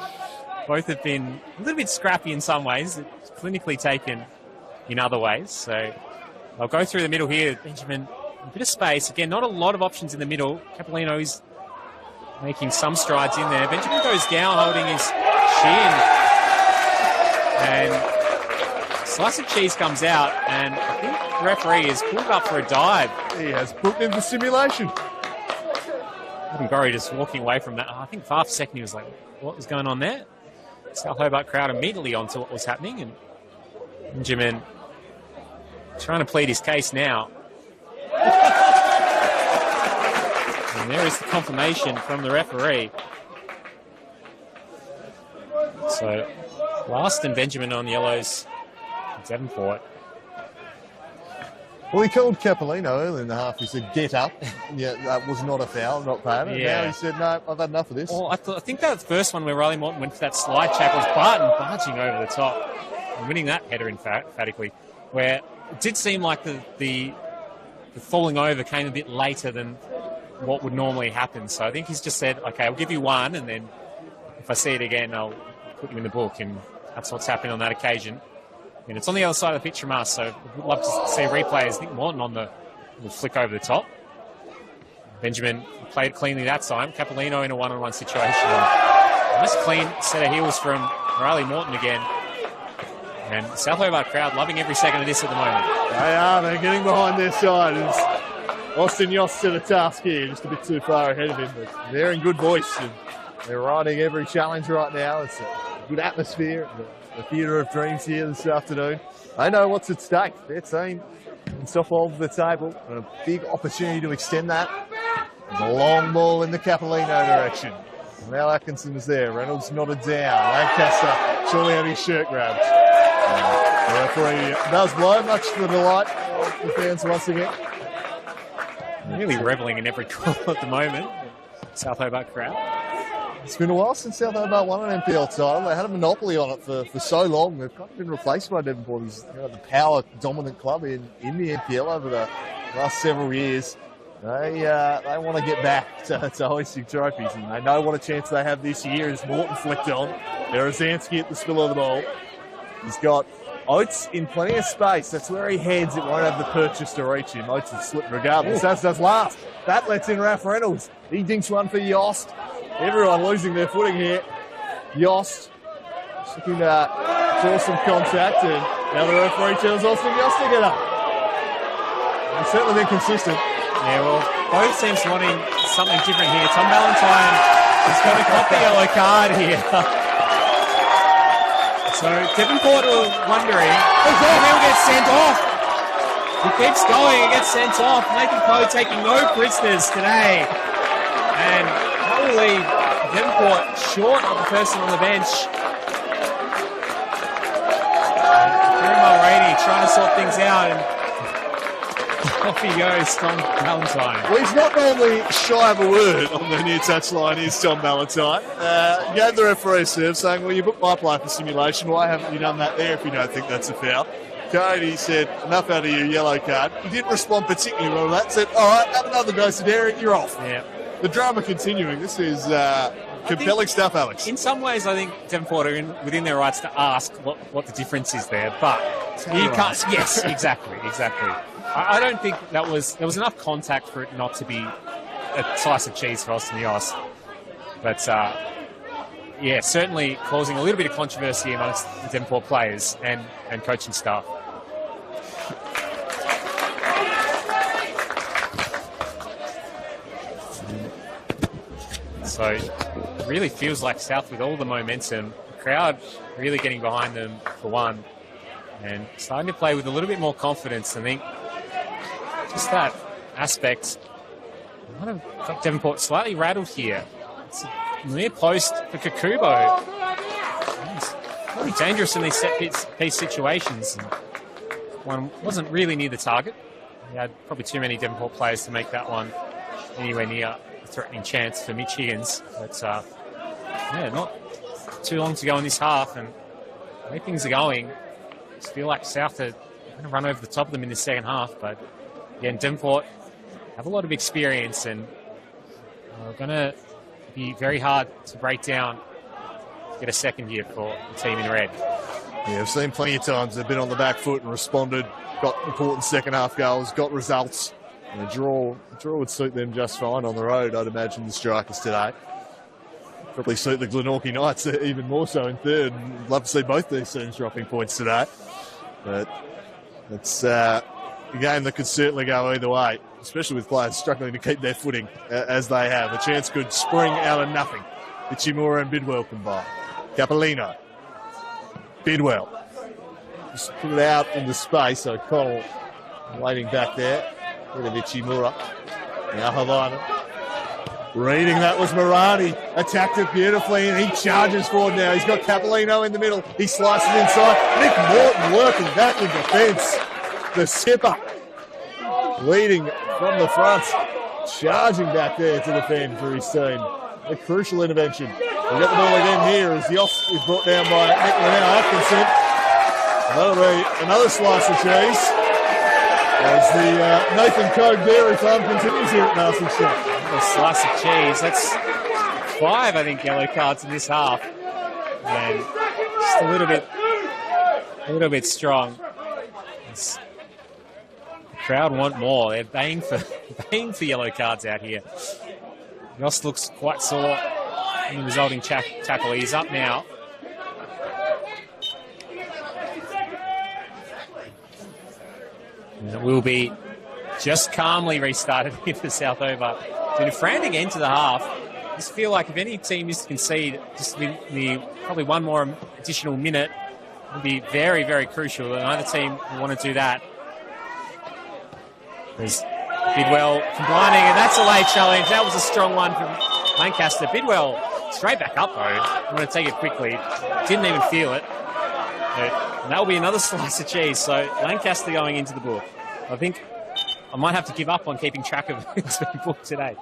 Both have been a little bit scrappy in some ways. It's clinically taken in other ways. So I'll go through the middle here. Benjamin, a bit of space. Again, not a lot of options in the middle. Capellino is making some strides in there. Benjamin goes down holding his shin. And slice of cheese comes out. And I think the referee is pulled up for a dive. He has booked him for simulation. Gorry just walking away from that. I think for half a second he was like, what was going on there? South Hobart crowd immediately onto what was happening, and Benjamin trying to plead his case now. And there is the confirmation from the referee. So Last and Benjamin on yellows. Devonport. Well, he called Capellino early in the half. He said, get up. Yeah, that was not a foul, not paying it. Yeah. Now he said, no, I've had enough of this. Well, I think that first one where Riley Morton went for that slide check was Barton barging over the top and winning that header emphatically, where it did seem like the falling over came a bit later than what would normally happen. So I think he's just said, okay, I'll give you one, and then if I see it again, I'll put you in the book. And that's what's happened on that occasion. And it's on the other side of the pitch from us, so we'd love to see replays. I think Morton on the flick over the top. Benjamin played cleanly that time. Capellino in a one-on-one situation. Nice clean set of heels from Riley Morton again. And South Hobart crowd loving every second of this at the moment. They are. They're getting behind their side. It's Austin Yoss to the task here, just a bit too far ahead of him. But they're in good voice, and they're riding every challenge right now. It's a good atmosphere. The theatre of dreams here this afternoon. They know what's at stake. Their team on top of the table, and a big opportunity to extend that. There's a long ball in the Capellino direction. Now Atkinson is there. Reynolds nodded down. Lancaster surely had his shirt grabbed. The referee does blow, much to the delight of the fans once again. Really revelling in every call at the moment. South Hobart crowd. It's been a while since South Hobart won an NPL title. They had a monopoly on it for so long. They've kind of been replaced by Devonport, who's the power-dominant club in the NPL over the last several years. They want to get back to hoisting trophies, and they know what a chance they have this year as Morton flicked on. Berezanski at the spill of the ball. He's got Oates in plenty of space. That's where he heads. It won't have the purchase to reach him. Oates will slip regardless. That's last. That lets in Raph Reynolds. He dinks one for Yost. Everyone losing their footing here. Yost looking to draw some contact, and now the referee tells Austin Yost to get up. He's certainly been consistent. Yeah, well, both teams wanting something different here. Tom Valentine has got to cop the yellow card here. So Devonport are wondering, he'll get sent off. He keeps going, he gets sent off. Nathan Poe taking no prisoners today. And probably Devonport short of the person on the bench. Kieran Mulroney trying to sort things out, and off he goes, Tom Valentine. Well, he's not normally shy of a word on the near touch line, is Tom Valentine. Gave the referee a serve saying, well, you booked my play for simulation. Why haven't you done that there if you don't think that's a foul? Cody said, enough out of you, yellow card. He didn't respond particularly well to that. Said, all right, have another dose of dairy, you're off. Yeah. The drama continuing. This is compelling stuff, Alex. In some ways, I think Devonport are within their rights to ask what the difference is there, but you can't. Yes, exactly. I don't think there was enough contact for it not to be a slice of cheese for Austin Yost. But yeah, certainly causing a little bit of controversy amongst the Devonport players and coaching staff. So it really feels like South with all the momentum, the crowd really getting behind them for one, and starting to play with a little bit more confidence. I think just that aspect might have got Devonport slightly rattled here. It's a near post for Kakubo. It's really dangerous in these set-piece situations. And one wasn't really near the target. He had probably too many Devonport players to make that one anywhere near a threatening chance for Mitch Higgins. But yeah, not too long to go in this half, and the way things are going, I just feel like South are going to run over the top of them in the second half. But again, Devonport have a lot of experience, and going to be very hard to break down, get a second here for the team in red. Yeah, I've seen plenty of times they've been on the back foot and responded, got important second half goals, got results. And a draw would suit them just fine on the road, I'd imagine, the Strikers today. Probably suit the Glenorchy Knights even more so in third. Love to see both these teams dropping points today. But it's a game that could certainly go either way, especially with players struggling to keep their footing as they have. A chance could spring out of nothing. Ichimura and Bidwell combine. Capolino. Bidwell. Just put it out into space. O'Connell waiting back there. Rid of Ichimura. Now Havana. Reading that was Marani. Attacked it beautifully, and he charges forward now. He's got Capolino in the middle. He slices inside. Nick Morton working back in defence. The skipper leading from the front. Charging back there to defend for his team. A crucial intervention. We get the ball again here as Yost is brought down by Nick Linnell Atkinson. That'll be another slice of cheese as the Nathan Coe Dairy Farm continues here at Darcy Street. A slice of cheese. That's 5, I think, yellow cards in this half. And just a little bit strong. The crowd want more. They're baying for yellow cards out here. Yost looks quite sore in the resulting tackle. He's up now. And it will be just calmly restarted here for South Hobart. So a frantic end to the half. I just feel like if any team is to concede, just probably one more additional minute would be very, very crucial. And either team will want to do that. There's Bidwell combining, and that's a late challenge. That was a strong one from Lancaster. Bidwell straight back up, though. I'm going to take it quickly. Didn't even feel it. But that will be another slice of cheese. So Lancaster going into the book. I think I might have to give up on keeping track of his book today.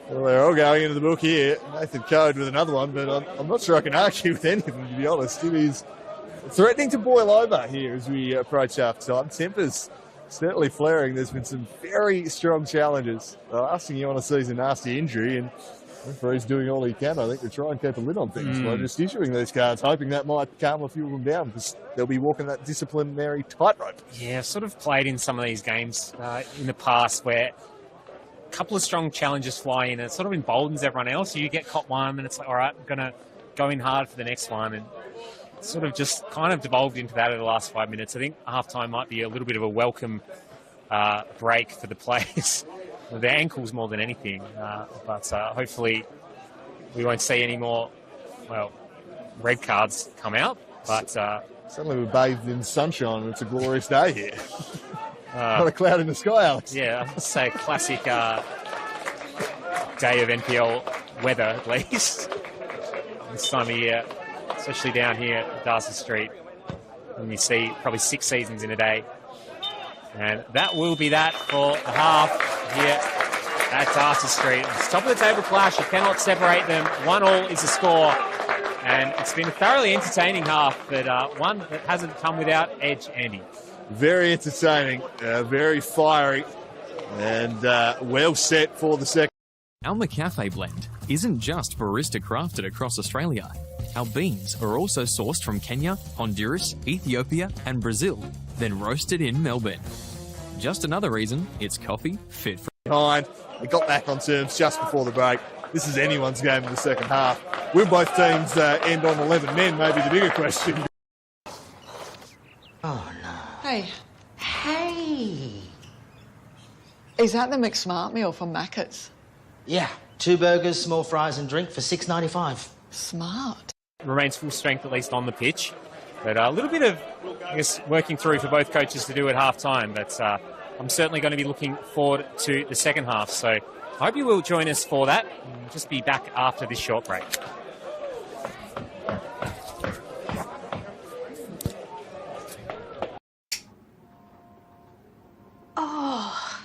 Well, they're all going into the book here. Nathan Code with another one, but I'm not sure I can argue with any of them, to be honest. It is threatening to boil over here as we approach half-time. Tempers certainly flaring. There's been some very strong challenges. The last thing you want to see is a nasty injury, and the referee's doing all he can, I think, to try and keep a lid on things by just issuing these cards, hoping that might calm a few of them down, because they'll be walking that disciplinary tightrope. Yeah, I've sort of played in some of these games in the past where a couple of strong challenges fly in and it sort of emboldens everyone else. You get caught one and it's like, all right, I'm going to go in hard for the next one. And it's sort of just kind of devolved into that in the last 5 minutes. I think halftime might be a little bit of a welcome break for the players. Their ankles more than anything. But hopefully we won't see any more, red cards come out. But suddenly we're bathed in sunshine and it's a glorious day here. Not a cloud in the sky, Alex. Yeah, I must say classic day of NPL weather, at least. This time of year, especially down here at Darcy Street, when you see probably 6 seasons in a day. And that will be that for the half here at Darcy Street. It's top of the table clash. You cannot separate them. 1-1 is the score. And it's been a thoroughly entertaining half, but one that hasn't come without edge, Andy. Very entertaining, very fiery, and well set for the second. Our McCafe blend isn't just barista crafted across Australia. Our beans are also sourced from Kenya, Honduras, Ethiopia and Brazil, then roasted in Melbourne. Just another reason it's coffee fit for... Behind, they got back on terms just before the break. This is anyone's game in the second half. Will both teams end on 11 men, maybe the bigger question. Oh, no. Hey, Hey! is that the McSmart meal from Macca's? Yeah, 2 burgers, small fries and drink for $6.95. Smart. Remains full strength, at least on the pitch. But a little bit of, I guess, working through for both coaches to do at half-time. But I'm certainly going to be looking forward to the second half. So I hope you will join us for that. We'll just be back after this short break. Oh,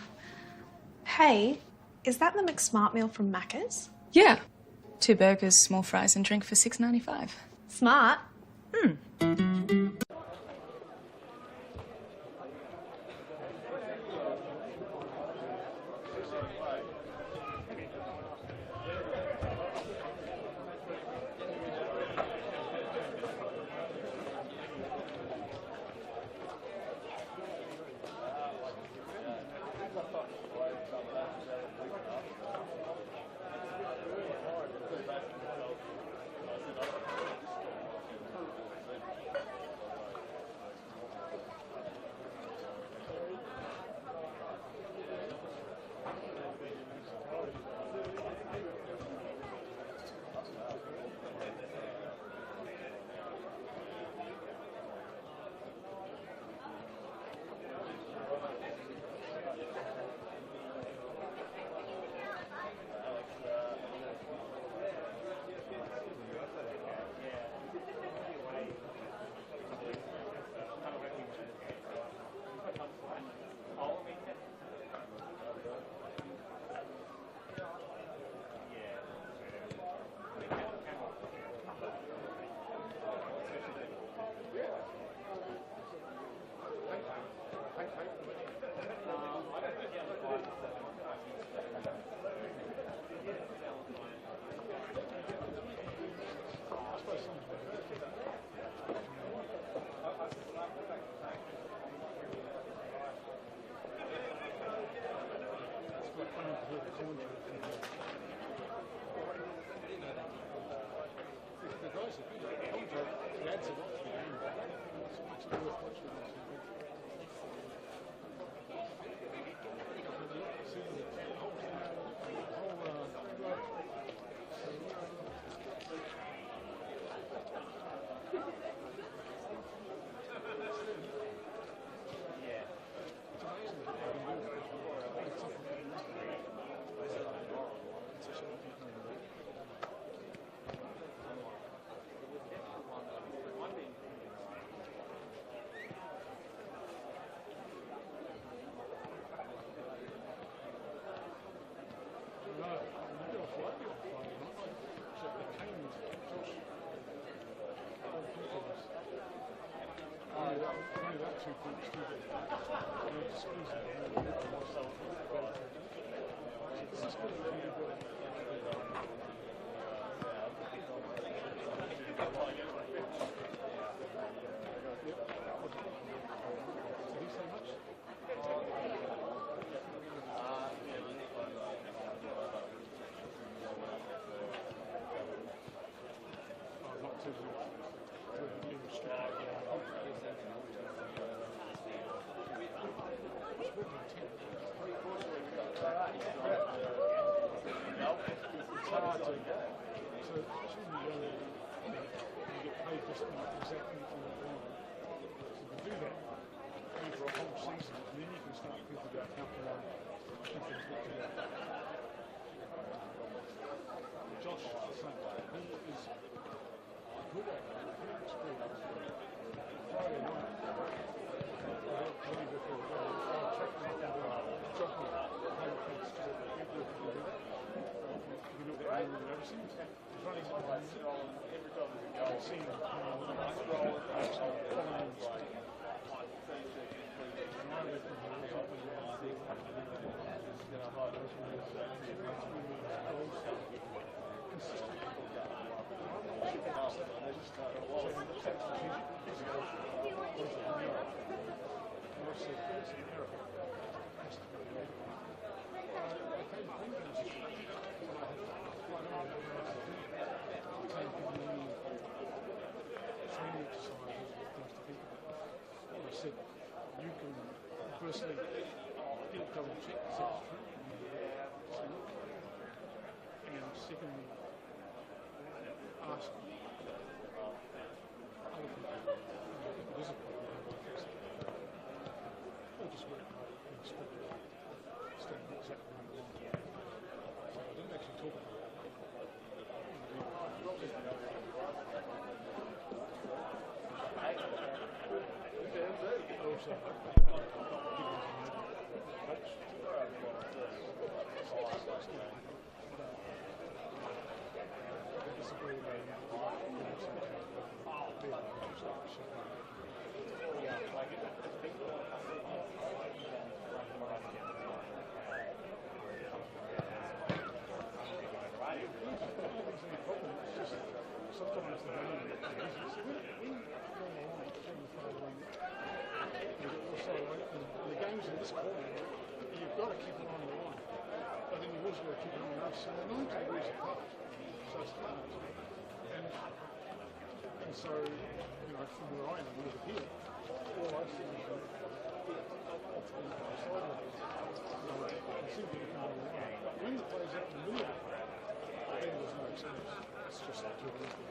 hey, is that the McSmart meal from Macca's? Yeah. 2 burgers, small fries and drink for $6.95. Smart. 2 points to the firstly, double check the sets true. And secondly, ask other people if it is a problem, how to fix it. Or just work hard and expect it. Stand exactly where you want. So I didn't actually talk about it. You've got to keep it on the line, but then you've also got to keep it on the ice. So they're 90 degrees apart, so it's hard. And so, you know, from where I am over here, all I see is sideways. You simply keep it on the line. When the play's out in the middle, then there's no excuse. It's just too easy.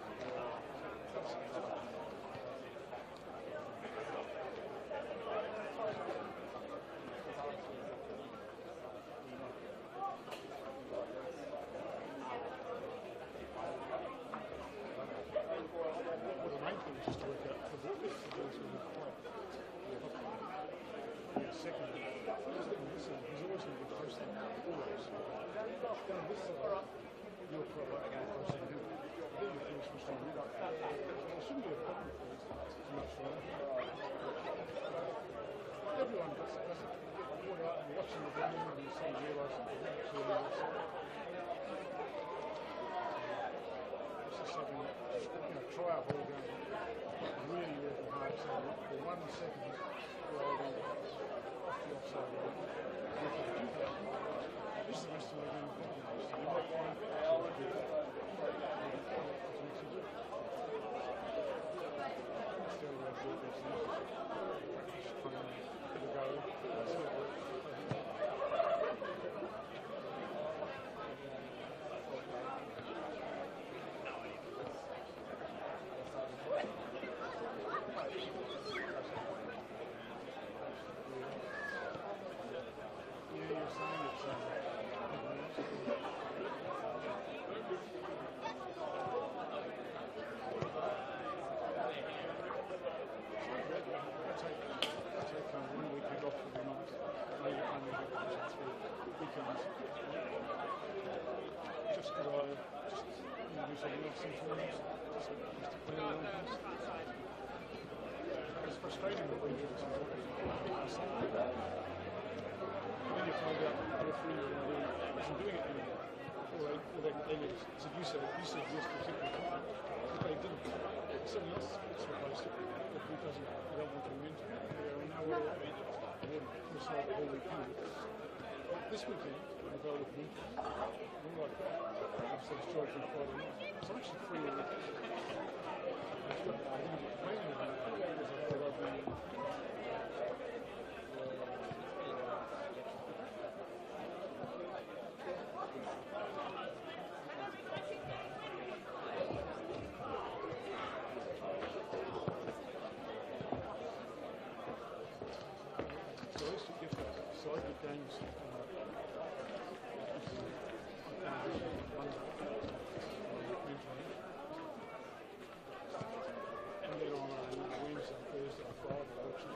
Everyone does it. You're out and watching the game and you see realise that it's actually it's just something that, you know, try a whole game really working hard so for 1 second you're able to off the offside line. And if you do that, this is the rest of the game. So you might find actually do that. it's frustrating that we do this. Then you find out the referee isn't doing it anymore. Or as you said yes to a particular time, but they didn't. Somebody else gets replaced it. The referee doesn't, they don't want to win. And now we're decide the whole weekend. This weekend, we'll go with winter. We'll like that. So it's George and Friday night. It's actually free all weekend. I didn't get playing with it because I thought I'd be so I used to give that cycle games and then on Wednesday, Thursday, Friday, watching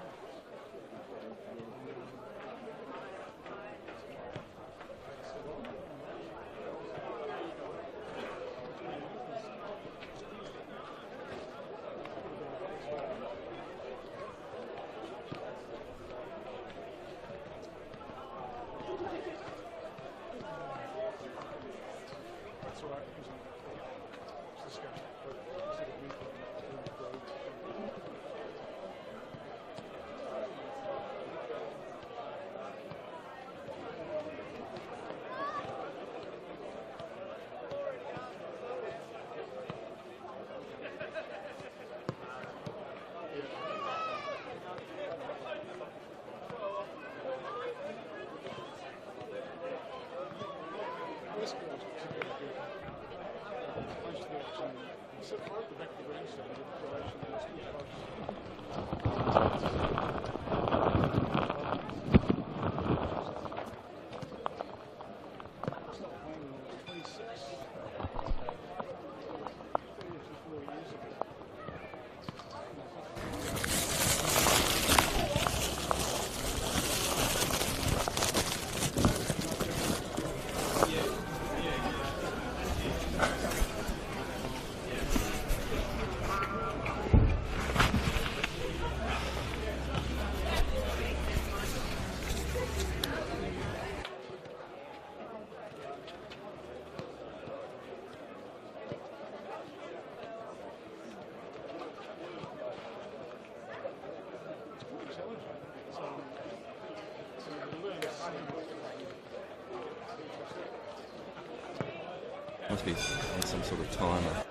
that's all right. It's discussion. This guy's particularly good. I used to go to sit right at the back of the grandstand with the Croatian and it's stopped playing when I was 26. 34 years ago. Must be on some sort of timer.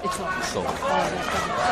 It's like Salt.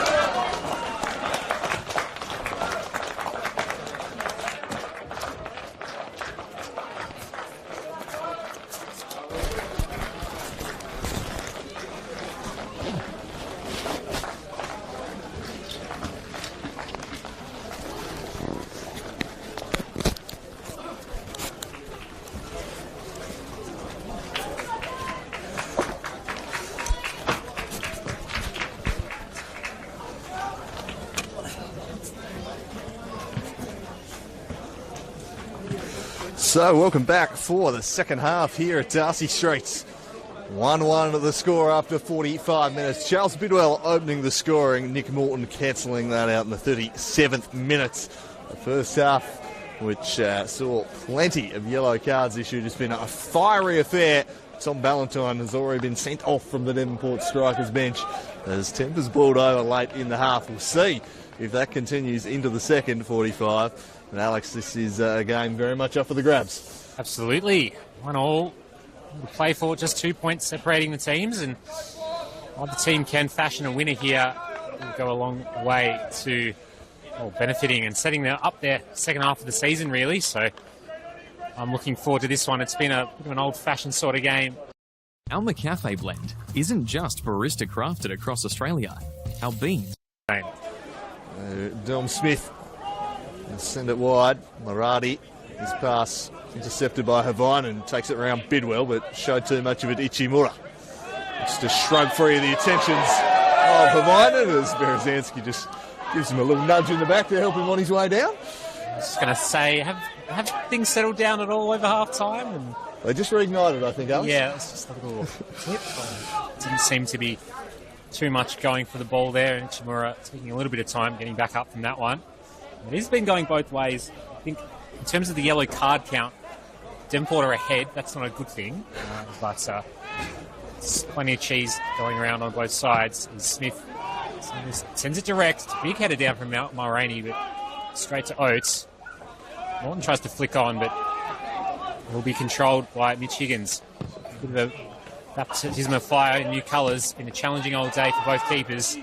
So, welcome back for the second half here at Darcy Street. 1-1 at the score after 45 minutes. Charles Bidwell opening the scoring, Nick Morton cancelling that out in the 37th minute. The first half, which saw plenty of yellow cards issued, has been a fiery affair. Tom Ballantyne has already been sent off from the Devonport strikers bench as tempers boiled over late in the half. We'll see if that continues into the second 45. And Alex, this is a game very much up for the grabs. Absolutely. 1-1. to play for. Just 2 points separating the teams, and either team can fashion a winner here, will go a long way to benefiting and setting them up their second half of the season, really. So I'm looking forward to this one. It's been a bit of an old-fashioned sort of game. Our McCafe blend isn't just barista crafted across Australia. Our beans. Dom Smith send it wide. Marati, his pass intercepted by Havine and takes it around Bidwell, but showed too much of it Ichimura. Just to shrug free of the attentions of Havine, as Berezanski just gives him a little nudge in the back to help him on his way down. I was just going to say, have things settled down at all over half-time? And they just reignited, I think, Alex. Yeah, it's just a little flip. Didn't seem to be too much going for the ball there, and Ichimura taking a little bit of time getting back up from that one. It has been going both ways. I think in terms of the yellow card count, Devonport are ahead. That's not a good thing, but there's plenty of cheese going around on both sides. And Smith sends it direct. Big header down from Mulroney, but straight to Oates. Morton tries to flick on, but will be controlled by Mitch Higgins. A bit of a baptism of fire in new colours. Been a challenging old day for both keepers.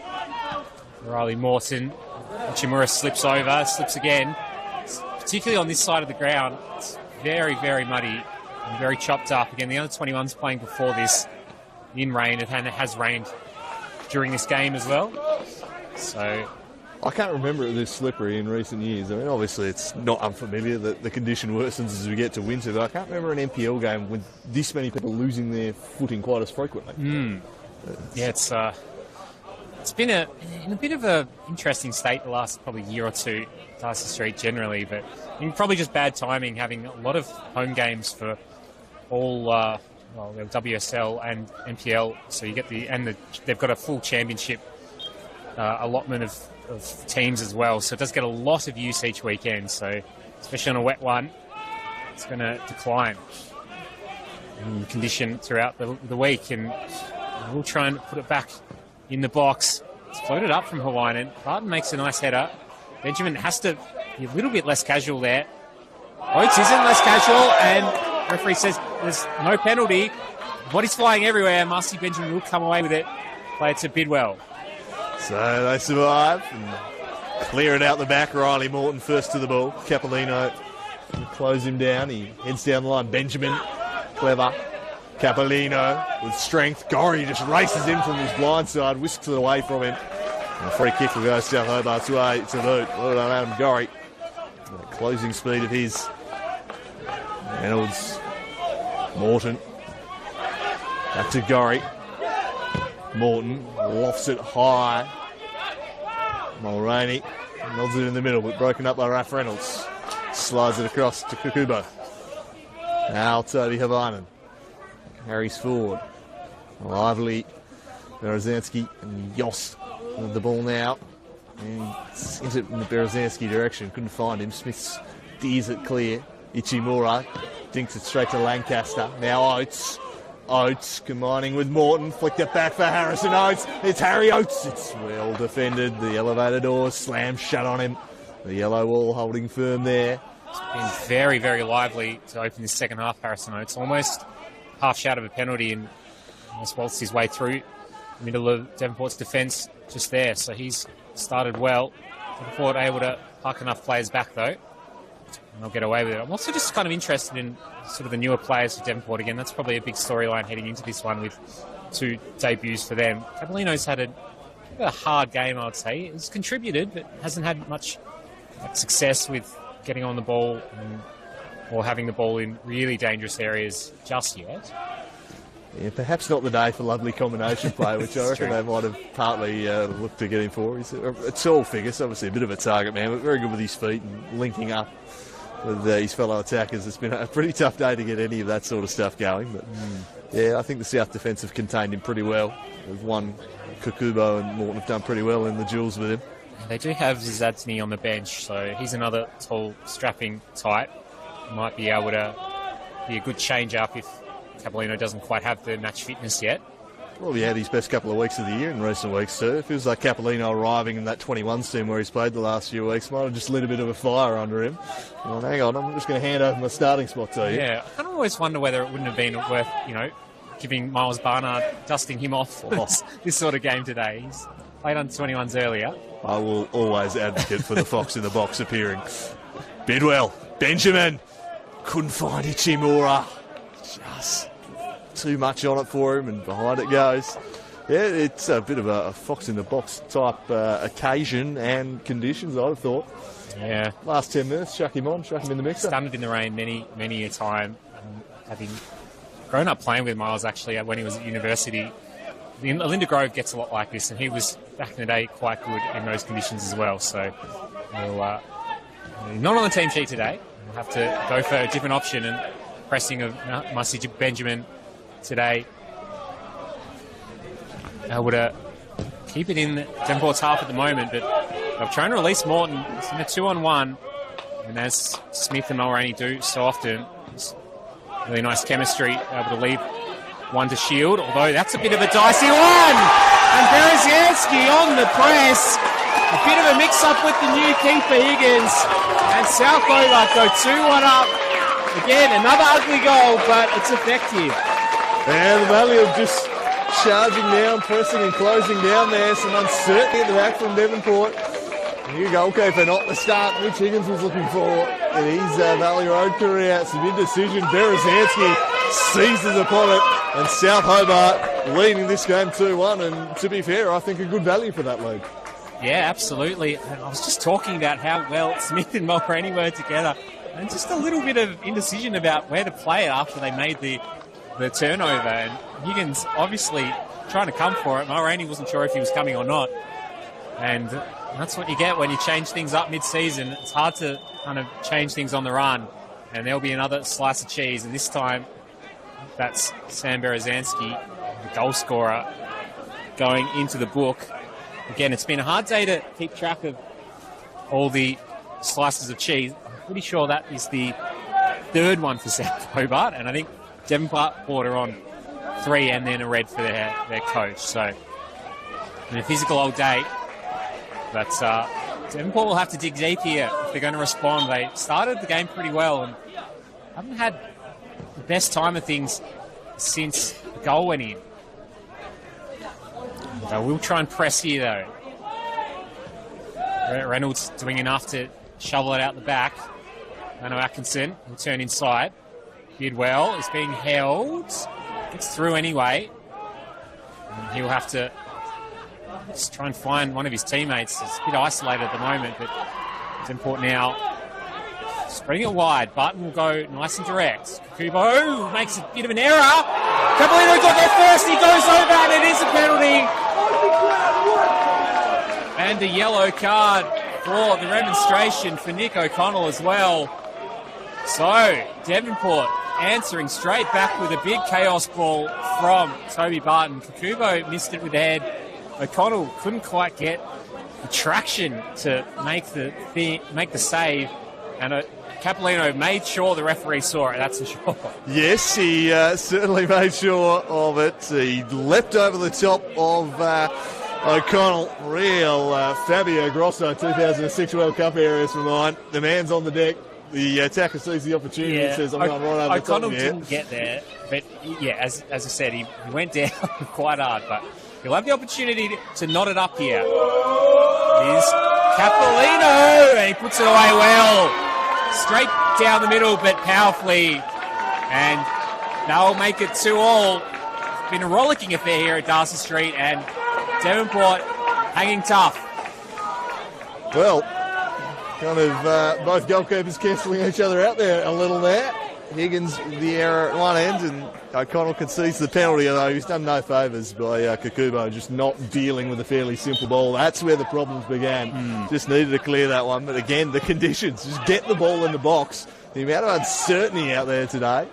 Riley Morton. Ichimura slips over, slips again. Particularly on this side of the ground, it's very, very muddy and very chopped up. Again, the under 21's playing before this in rain, and it has rained during this game as well. So I can't remember it this slippery in recent years. I mean, obviously it's not unfamiliar that the condition worsens as we get to winter, but I can't remember an NPL game with this many people losing their footing quite as frequently. Yeah, it's been in a bit of an interesting state the last probably year or two, Darcy Street generally, but probably just bad timing having a lot of home games for all WSL and NPL. So you get they've got a full championship allotment of teams as well. So it does get a lot of use each weekend. So especially on a wet one, it's going to decline in condition throughout the week, and we'll try and put it back in the box. It's floated up from Hawaiian. Barton makes a nice header. Benjamin has to be a little bit less casual there. Oates isn't less casual, and referee says there's no penalty. Body's flying everywhere. Marcy Benjamin will come away with it. Play it to Bidwell. So they survive and clear it out the back. Riley Morton first to the ball. Capolino close him down. He heads down the line. Benjamin, clever. Capolino with strength. Gorry just races in from his blind side, whisks it away from him. And a free kick will go South Hobart's way to Luke. Well done, Adam Gorry. The closing speed of his. Reynolds, Morton. Back to Gorry. Morton lofts it high. Mulroney nods it in the middle, but broken up by Raph Reynolds. Slides it across to Kukubo. Now Toby Havainen. Carries forward. Lively. Berezanski and Yost with the ball now. And sends it in the Berezanski direction. Couldn't find him. Smith steers it clear. Ichimura dinks it straight to Lancaster. Now Oates. Oates combining with Morton. Flicked it back for Harrison Oates. It's Harry Oates. It's well defended. The elevator doors slammed shut on him. The yellow wall holding firm there. It's been very, very lively to open this second half, Harrison Oates. Almost half shout of a penalty and almost waltzed his way through the middle of Devonport's defence just there. So he's started well. Devonport able to park enough players back though, and they'll get away with it. I'm also just kind of interested in sort of the newer players for Devonport again. That's probably a big storyline heading into this one with 2 debuts for them. Capolino's had a hard game, I would say. He's contributed, but hasn't had much success with getting on the ball or having the ball in really dangerous areas just yet. Yeah, perhaps not the day for lovely combination play, which I reckon they might have partly looked to get him for. He's a tall figure, so obviously a bit of a target man, but very good with his feet and linking up with his fellow attackers. It's been a pretty tough day to get any of that sort of stuff going. But yeah, I think the South defence have contained him pretty well. They've won. Kukubo and Morton have done pretty well in the duels with him. They do have Zadzny on the bench, so he's another tall, strapping type. Might be able to be a good change-up if Capolino doesn't quite have the match fitness yet. Probably had his best couple of weeks of the year in recent weeks too. It feels like Capolino arriving in that 21s team where he's played the last few weeks might have just lit a bit of a fire under him. Well, hang on, I'm just going to hand over my starting spot to you. Yeah, I kind of always wonder whether it wouldn't have been worth, giving Miles Barnard, dusting him off for this sort of game today. He's played under 21s earlier. I will always advocate for the Fox in the box appearing. Bidwell, Benjamin, couldn't find Ichimura. Just too much on it for him, and behind it goes. Yeah, it's a bit of a Fox in the box type occasion and conditions, I'd have thought. Yeah. Last 10 minutes, chuck him in the mixer. Stunted in the rain many a time. Having grown up playing with Miles, actually, when he was at university. Linda Grove gets a lot like this, and he was, back in the day, quite good in those conditions as well. So, we'll, not on the team sheet today. We'll have to go for a different option, and pressing of Mussy Benjamin today. Able to keep it in Devonport's half at the moment, but they're trying to release Morton. It's in a 2-on-1, and as Smith and Mulroney do so often, it's really nice chemistry, able to leave one to Shield, although that's a bit of a dicey one! And Berezianski on the press. A bit of a mix-up with the new keeper, Higgins. And South Hobart go 2-1 up. Again, another ugly goal, but it's effective. And the value of just charging down, pressing and closing down there. Some uncertainty at the back from Devonport. New goalkeeper, not the start Mitch Higgins was looking for in his Valley Road career. Some indecision. Berezianski seizes upon it, and South Hobart leading this game 2-1. And to be fair, I think a good value for that lead. Yeah, absolutely. And I was just talking about how well Smith and Mulroney were together, and just a little bit of indecision about where to play it after they made the turnover. And Higgins obviously trying to come for it. Mulroney wasn't sure if he was coming or not. And that's what you get when you change things up mid-season. It's hard to kind of change things on the run. And there'll be another slice of cheese. And this time, that's Sam Berezianski, the goal scorer, going into the book. Again, it's been a hard day to keep track of all the slices of cheese. I'm pretty sure that is the third one for South Hobart. And I think Devonport are on 3 and then a red for their coach. So, in a physical old day. But Devonport will have to dig deep here if they're going to respond. They started the game pretty well and haven't had the best time of things since the goal went in. They will try and press here, though. Reynolds doing enough to shovel it out the back. Mano Atkinson will turn inside. Bidwell is being held. Gets through anyway. And he'll have to just try and find one of his teammates. It's a bit isolated at the moment, but Devonport now spreading it wide. Barton will go nice and direct. Kubo makes a bit of an error. Capolino got there first. He goes over, and it is a penalty. And a yellow card for the remonstration for Nick O'Connell as well. So, Devonport answering straight back with a big chaos ball from Toby Barton. Kubo missed it with the head. O'Connell couldn't quite get the traction to make the save, and Capolino made sure the referee saw it, that's for sure. Yes, he certainly made sure of it. He leapt over the top of O'Connell. Real Fabio Grosso 2006 World Cup areas for mine. The man's on the deck. The attacker sees the opportunity and says, I'm going right over the top. O'Connell didn't get there, but yeah, as I said, he went down quite hard, but he'll have the opportunity to knot it up here. Here's Capolino, and he puts it away well. Straight down the middle, but powerfully. And they'll make it 2-2. It's been a rollicking affair here at Darcy Street, and Devonport hanging tough. Well, kind of both goalkeepers cancelling each other out there a little there. Higgins with the error at one end, and O'Connell concedes the penalty, although he's done no favours by Kukubo just not dealing with a fairly simple ball. That's where the problems began. Just needed to clear that one, but again, the conditions. Just get the ball in the box. The amount of uncertainty out there today,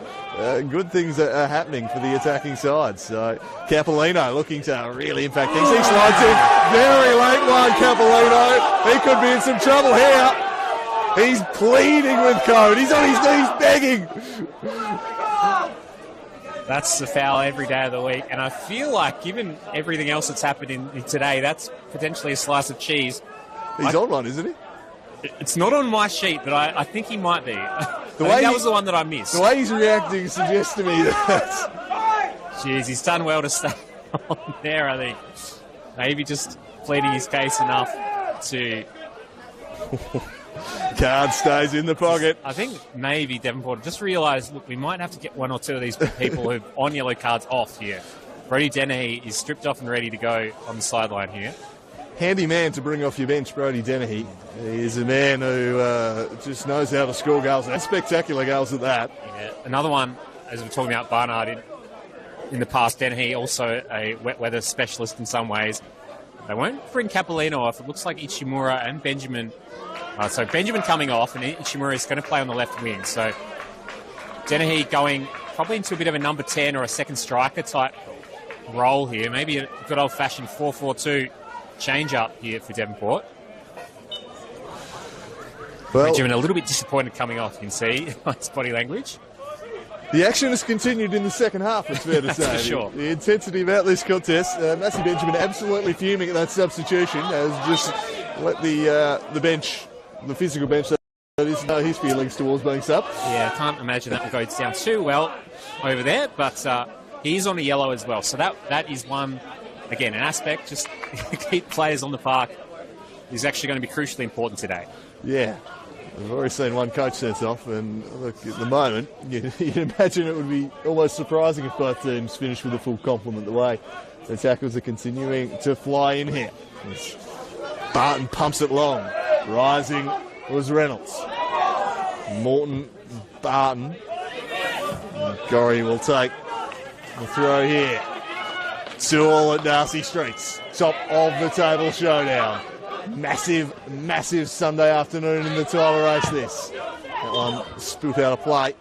good things are happening for the attacking side. So Capolino looking to really impact things. He slides in, very late one, Capolino. He could be in some trouble here. He's pleading with Code. He's on his knees begging. That's the foul every day of the week. And I feel like, given everything else that's happened in today, that's potentially a slice of cheese. He's on one, isn't he? It's not on my sheet, but I think he might be. That was the one that I missed. The way he's reacting suggests to me that... Jeez, he's done well to stay on there, I think. Maybe just pleading his case enough to... Card stays in the pocket. I think maybe Devonport just realised, look, we might have to get one or two of these people who've on yellow cards off here. Brody Dennehy is stripped off and ready to go on the sideline here. Handy man to bring off your bench, Brody Dennehy. He is a man who just knows how to score goals, and spectacular goals at that. Yeah. Another one, as we're talking about Barnard in the past, Dennehy also a wet weather specialist in some ways. They won't bring Capolino off. It looks like Ichimura and Benjamin. So Benjamin coming off, and Ichimura is going to play on the left wing. So Dennehy going probably into a bit of a number 10 or a second striker type role here. Maybe a good old-fashioned 4-4-2 change-up here for Devonport. Well, Benjamin a little bit disappointed coming off, you can see on his body language. The action has continued in the second half, it's fair to say. For sure. The intensity about this contest, Massey Benjamin absolutely fuming at that substitution, has just let the bench, the physical bench, that is, know his feelings towards being subbed. Yeah, I can't imagine that will go down too well over there, but he's on a yellow as well. So that is one, again, an aspect, just keep players on the park is actually going to be crucially important today. Yeah. We've already seen one coach sent off, and look, at the moment, you'd imagine it would be almost surprising if both teams finished with a full complement the way the tackles are continuing to fly in here. As Barton pumps it long. Rising was Reynolds. Morton, Barton. Gorry will take the throw here. 2-2 at Darcy Street. Top of the table showdown. Massive, massive Sunday afternoon in the title race this. That one spilt out of play.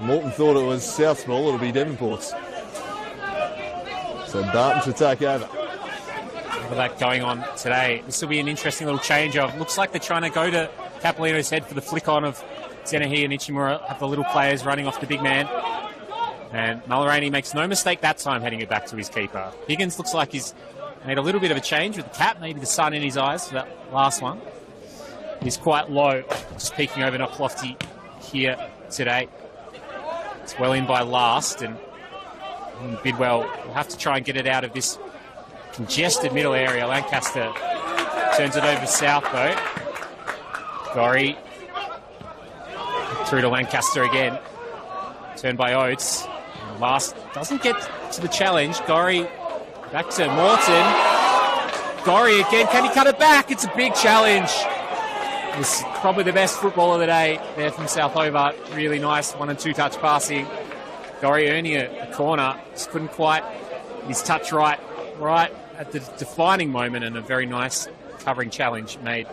Morton thought it was South's ball, it'll be Devonport's. So Barton to take over. With that going on today, this will be an interesting little change of. Looks like they're trying to go to Capolino's head for the flick on of Dennehy and Ichimura, have the little players running off the big man. And Mulroney makes no mistake that time heading it back to his keeper. Higgins looks like he's made a little bit of a change with the cap, maybe the sun in his eyes for that last one. He's quite low, just peeking over Knocklofty here today. It's well in by last, and Bidwell will have to try and get it out of this congested middle area. Lancaster turns it over south, though. Gorry through to Lancaster again. Turned by Oates. And last doesn't get to the challenge. Gorry back to Morton. Gorry again. Can he cut it back? It's a big challenge. It's probably the best football of the day there from South Hobart. Really nice 1 and 2 touch passing. Gorry earning a corner. Just couldn't quite. His touch right at the defining moment, and a very nice covering challenge made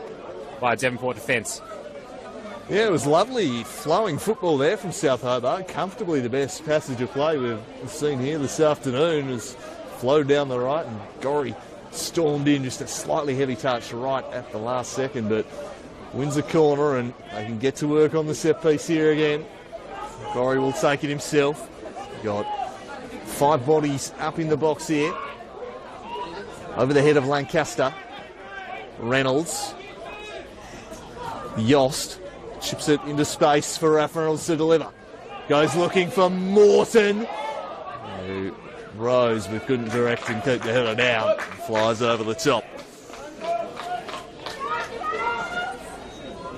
by a Devonport defence. Yeah, it was lovely flowing football there from South Hobart. Comfortably the best passage of play we've seen here this afternoon has flowed down the right, and Gorry stormed in, just a slightly heavy touch right at the last second, but wins a corner, and they can get to work on the set piece here again. Gorry will take it himself. Got 5 bodies up in the box here. Over the head of Lancaster. Reynolds. Yost chips it into space for Ralph Reynolds to deliver. Goes looking for Morton, who rose but couldn't direct and keep the header down. Flies over the top.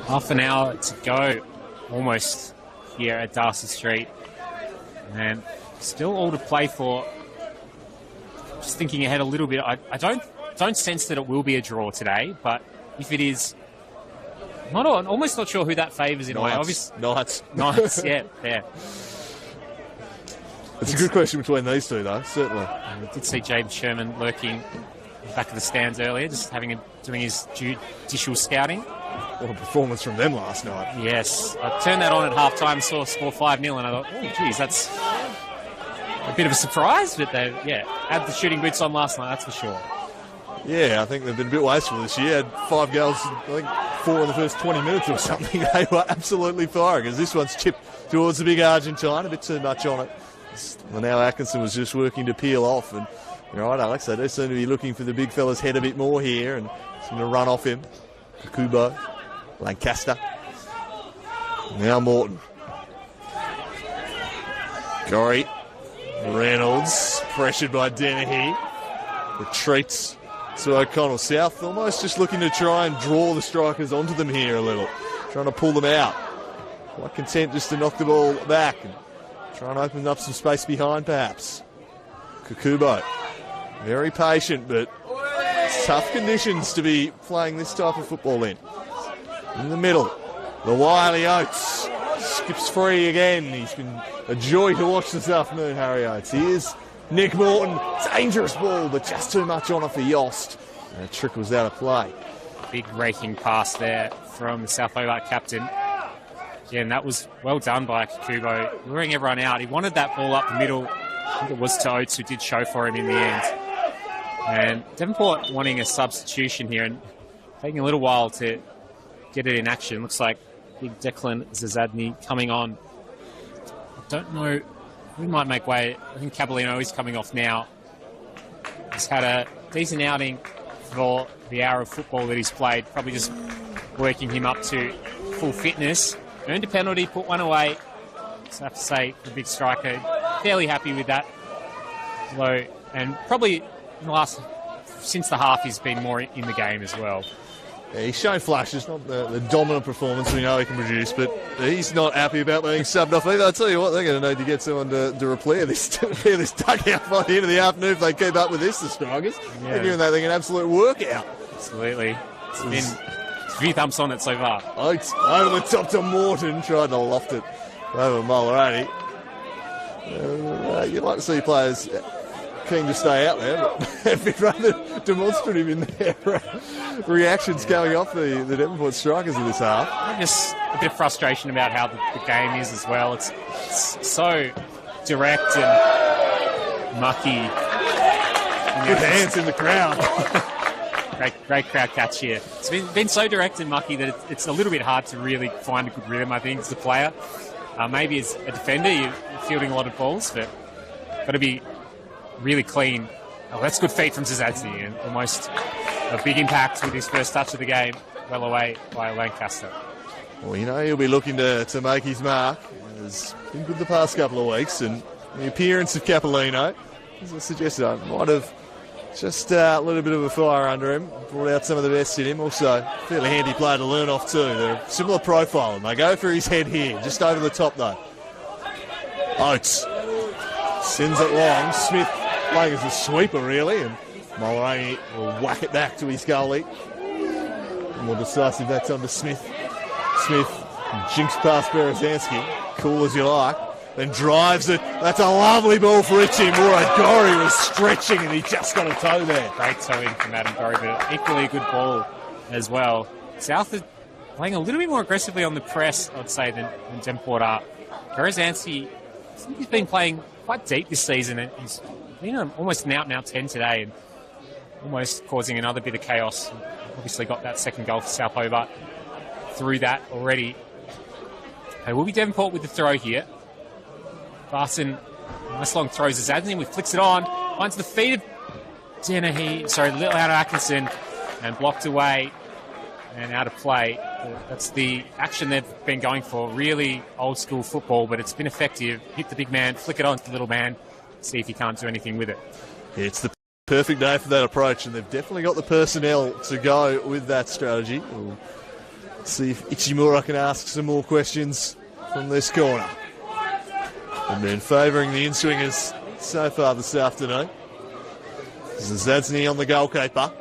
Half an hour to go, almost, here at Darcy Street. And still all to play for. Just thinking ahead a little bit, I don't sense that it will be a draw today, but if it is, almost not sure who that favours in a way. Knights. Knights, yeah. It's a good question between these two, though, certainly. We did see James Sherman lurking back of the stands earlier, just doing his judicial scouting. What a performance from them last night. Yes. I turned that on at half-time, saw score 5-0, and I thought, oh, geez, that's a bit of a surprise, but they, had the shooting boots on last night, that's for sure. Yeah, I think they've been a bit wasteful this year. Had 5 goals, I think 4 in the first 20 minutes or something. They were absolutely firing, as this one's chipped towards the big Argentine. A bit too much on it Well, now Atkinson was just working to peel off, and you're right, Alex, they do seem to be looking for the big fella's head a bit more here, and it's going to run off him. Kubo, Lancaster. Now Morton. Gorry. Reynolds, pressured by Dennehy. Retreats to O'Connell. South almost just looking to try and draw the strikers onto them here a little. Trying to pull them out. Quite content just to knock the ball back and try and open up some space behind perhaps. Kukubo. Very patient, but it's tough conditions to be playing this type of football in. In the middle, the wily Oates skips free again. He's been a joy to watch this afternoon, Harry Oates. Here's Nick Morton. Dangerous ball, but just too much on it for Yost. And a trick was out of play. Big raking pass there from the South Hobart captain. Yeah, and that was well done by Kukubo, luring everyone out. He wanted that ball up the middle. I think it was to Oates, who did show for him in the end. And Devonport wanting a substitution here and taking a little while to get it in action. Looks like big Declan Zazadny coming on. I don't know who might make way. I think Caballino is coming off now. He's had a decent outing for the hour of football that he's played. Probably just working him up to full fitness. Earned a penalty, put one away. So I have to say, the big striker, fairly happy with that. Although, and probably in the since the half, he's been more in the game as well. Yeah, he's shown flashes, not the dominant performance we know he can produce, but he's not happy about being subbed off either. I'll tell you what, they're going to need to get someone to repair this dugout by the end of the afternoon if they keep up with this, the Strikers. Yeah. They're giving that thing an absolute workout. Absolutely. It's been a few thumps on it so far. Oates over the top to Morton, tried to loft it over Mulroney. You'd like to see players keen to stay out there, but they've been rather demonstrative in their reactions coming off the Devonport Strikers in this half. Just a bit of frustration about how the game is as well. It's so direct and mucky. Good hands in the crowd. Great crowd catch here. It's been so direct and mucky that it's a little bit hard to really find a good rhythm, I think, as a player. Maybe as a defender, you're fielding a lot of balls, but got to be really clean. Oh, that's good feet from Zazadzi, and almost a big impact with his first touch of the game, well away by Lancaster. Well, you know, he'll be looking to make his mark. He's been good the past couple of weeks, and the appearance of Capolino, as I suggested, might have just a little bit of a fire under him, brought out some of the best in him. Also, fairly handy player to learn off too. They're a similar profile, and they go for his head here, just over the top though. Oates sends it long. Smith playing as a sweeper really, and Mulroney will whack it back to his goalie. More decisive that time to Smith. Smith jinks past Berezanski, cool as you like, then drives it. That's a lovely ball for Richie Moore. Gorry was stretching and he just got a toe there. Great toe in from Adam Gorry, but equally a good ball as well. South is playing a little bit more aggressively on the press, I'd say, than Devonport are. Berezanski, he's been playing quite deep this season, and he's been almost an out-and-out 10 today, and almost causing another bit of chaos. Obviously got that second goal for South Hobart through that already. It will be Devonport with the throw here. Barton, nice long throw. Zazadny, flicks it on, finds the feet of little out of Atkinson, and blocked away and out of play. That's the action they've been going for. Really old school football, but it's been effective. Hit the big man, flick it on to the little man, see if he can't do anything with it. It's the perfect day for that approach, and they've definitely got the personnel to go with that strategy. We'll see if Ichimura can ask some more questions from this corner. And then favouring the in-swingers so far this afternoon. Zazadny on the goalkeeper.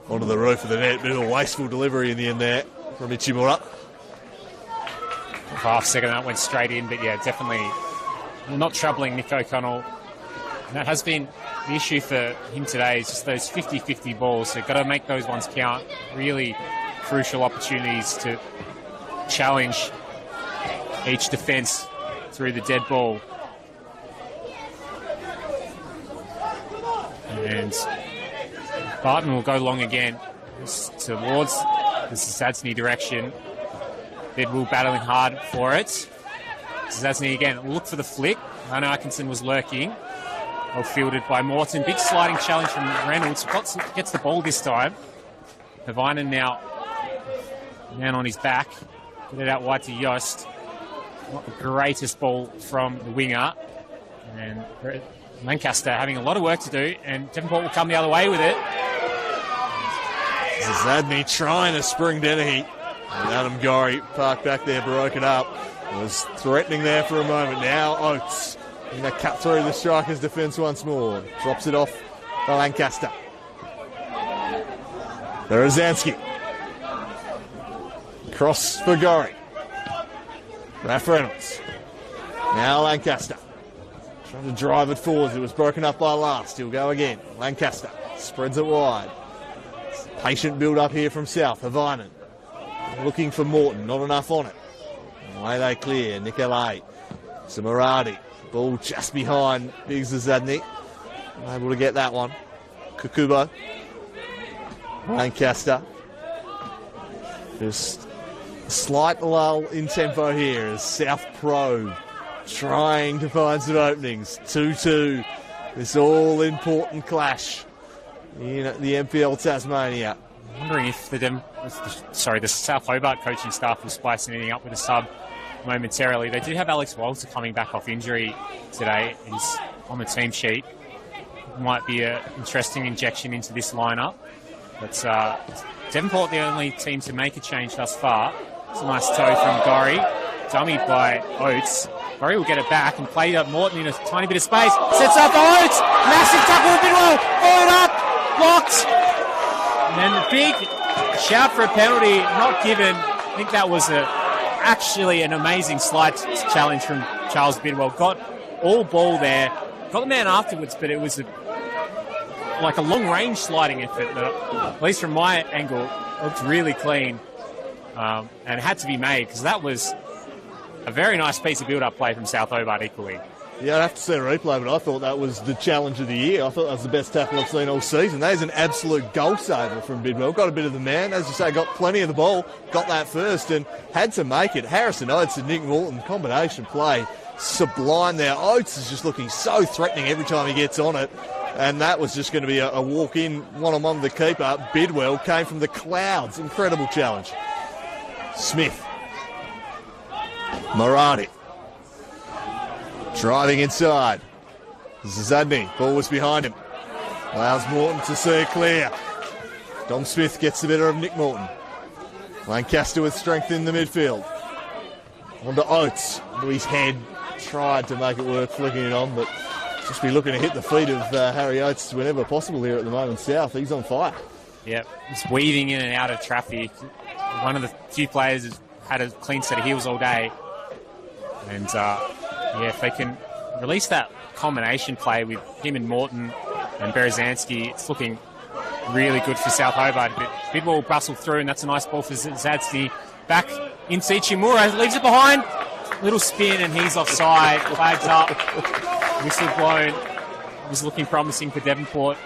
Onto the roof of the net. Bit of a wasteful delivery in the end there from Ichimura. Half second that went straight in, but yeah, definitely not troubling Nick O'Connell. And that has been the issue for him today, is just those 50-50 balls. So got to make those ones count. Really crucial opportunities to challenge each defence through the dead ball. And Barton will go long again towards the Zazadny direction. Bedwell battling hard for it. Zazadny again, look for the flick. Lano Atkinson was lurking. Well fielded by Morton. Big sliding challenge from Reynolds. Gets the ball this time. Havinen now down on his back. Get it out wide to Yost. Not the greatest ball from the winger. And Lancaster having a lot of work to do, and Devonport will come the other way with it. Zadney trying to spring Dennehy. And Adam Gorry parked back there, broken up. Was threatening there for a moment. Now Oates going to cut through the striker's defence once more. Drops it off to Lancaster. Berezanski. Cross for Gorry. Raf Reynolds. Now Lancaster. Trying to drive it forwards. It was broken up by last. He'll go again. Lancaster spreads it wide. Patient build up here from South. Havinen looking for Morton. Not enough on it. Away they clear. Nicolay. Samaradi. Ball just behind Biggs Zadney. Able to get that one. Kukubo. Lancaster. Just a slight lull in tempo here as South Pro trying to find some openings. 2-2. This all-important clash in the NPL Tasmania. I'm wondering if the South Hobart coaching staff will spice anything up with a sub momentarily. They do have Alex Walter coming back off injury today. He's on the team sheet. Might be an interesting injection into this lineup. But Devonport the only team to make a change thus far. It's a nice toe from Gorry. Dummied by Oates. Gorry will get it back and play up Morton in a tiny bit of space. Sets up Oates! Massive tackle, Bidwell! Followed up! Blocked! And then the big shout for a penalty, not given. I think that was actually an amazing slide challenge from Charles Bidwell. Got all ball there. Got the man afterwards, but it was like a long-range sliding effort that, at least from my angle, looked really clean. And had to be made because that was a very nice piece of build-up play from South Hobart equally. Yeah, I'd have to see a replay, but I thought that was the challenge of the year. I thought that was the best tackle I've seen all season. That is an absolute goal saver from Bidwell. Got a bit of the man, as you say, got plenty of the ball, got that first and had to make it. Harrison Oates and Nick Morton, combination play, sublime there. Oates is just looking so threatening every time he gets on it. And that was just going to be a walk-in one-on-one with the keeper. Bidwell came from the clouds. Incredible challenge. Smith. Maradi. Driving inside. Zadney. Ball was behind him. Allows Morton to see it clear. Dom Smith gets the better of Nick Morton. Lancaster with strength in the midfield. On to Oates. To his head. Tried to make it work, flicking it on, but just be looking to hit the feet of Harry Oates whenever possible here at the moment. South, he's on fire. Yep, just weaving in and out of traffic. One of the few players who's had a clean set of heels all day. And if they can release that combination play with him and Morton and Berezanski, it's looking really good for South Hobart. But Bidwell will bustle through, and that's a nice ball for Zadney. Back in Ichimura, leaves it behind. Little spin, and he's offside. Flags up. Whistle blown. It was looking promising for Devonport.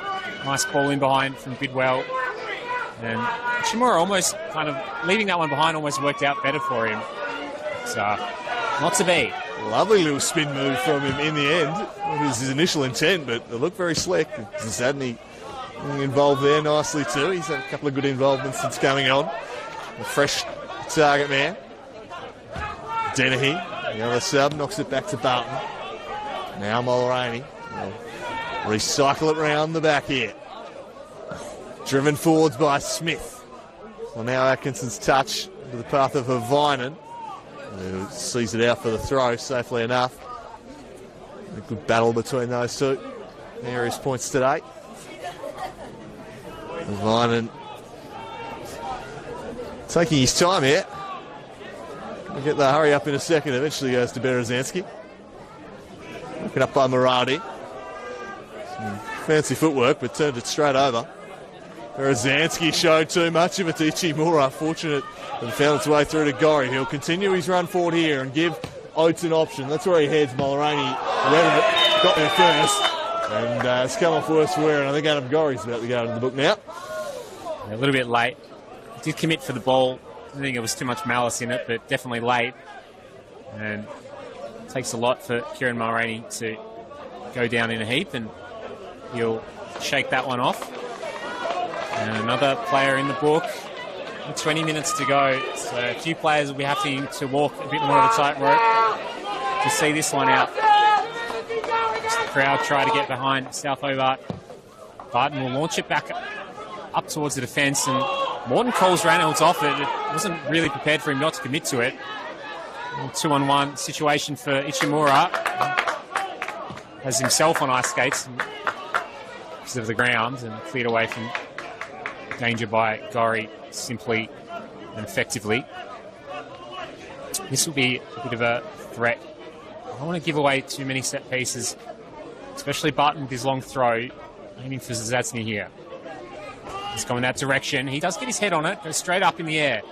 Nice ball in behind from Bidwell. And Ichimura almost kind of leaving that one behind almost worked out better for him. So, not to be. Lovely little spin move from him in the end. It was his initial intent, but it looked very slick. Zadney involved there nicely too. He's had a couple of good involvements since coming on. A fresh target man. Dennehy, the other sub, knocks it back to Barton. Now Mulroney. Recycle it round the back here. Driven forwards by Smith. Well, now Atkinson's touch to the path of Havinen, who sees it out for the throw safely enough. A good battle between those two. Various points today. Havinen taking his time here. We'll get the hurry up in a second. Eventually goes to Berezanski. Looking up by Maradi. Some fancy footwork, but turned it straight over. Berezanski showed too much of it to Ichimura. Fortunate that found its way through to Gorry. He'll continue his run forward here and give Oates an option. That's where he heads. Mulroney got there first. And it's come off worse for wear. And I think Adam Gorry's about to go into the book now. A little bit late. Did commit for the ball. I think it was too much malice in it, but definitely late. And takes a lot for Kieran Mulroney to go down in a heap, and he'll shake that one off. And another player in the book. 20 minutes to go, so a few players will be having to walk a bit more of a tightrope to see this one out. Just the crowd try to get behind South Hobart. Barton will launch it back up towards the defence, and Morton calls Reynolds off it. It wasn't really prepared for him not to commit to it. 2-on-1 situation for Ichimura. Has himself on ice skates because of the ground, and cleared away from danger by Gorry simply and effectively. This will be a bit of a threat. I don't want to give away too many set pieces, especially Barton with his long throw, aiming for Zazny here. He's going that direction. He does get his head on it, goes straight up in the air.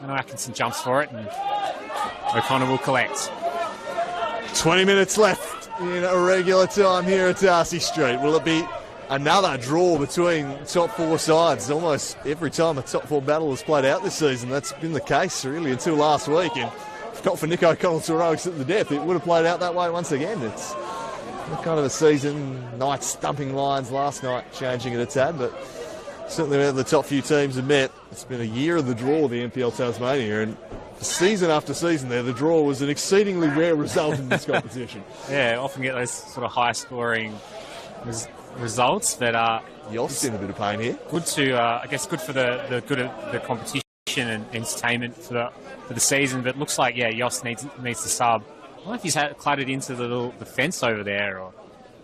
I know Atkinson jumps for it, and O'Connor will collect. 20 minutes left in a regular time here at Darcy Street. Will it be another draw between top four sides? Almost every time a top four battle has played out this season, that's been the case really until last week. And if not for Nick O'Connell's heroics at the death, it would have played out that way once again. It's kind of a season. Night stumping lines last night, changing it a tad, but certainly where the top few teams have met, it's been a year of the draw, the NPL Tasmania, and season after season there, the draw was an exceedingly rare result in this competition. Yeah, often get those sort of high-scoring results that are... Yoss in a bit of pain here. Good to, I guess, good for the good of the competition and entertainment for the season, but looks like, yeah, Yoss needs to sub. I don't know if he's clattered into the fence over there, or...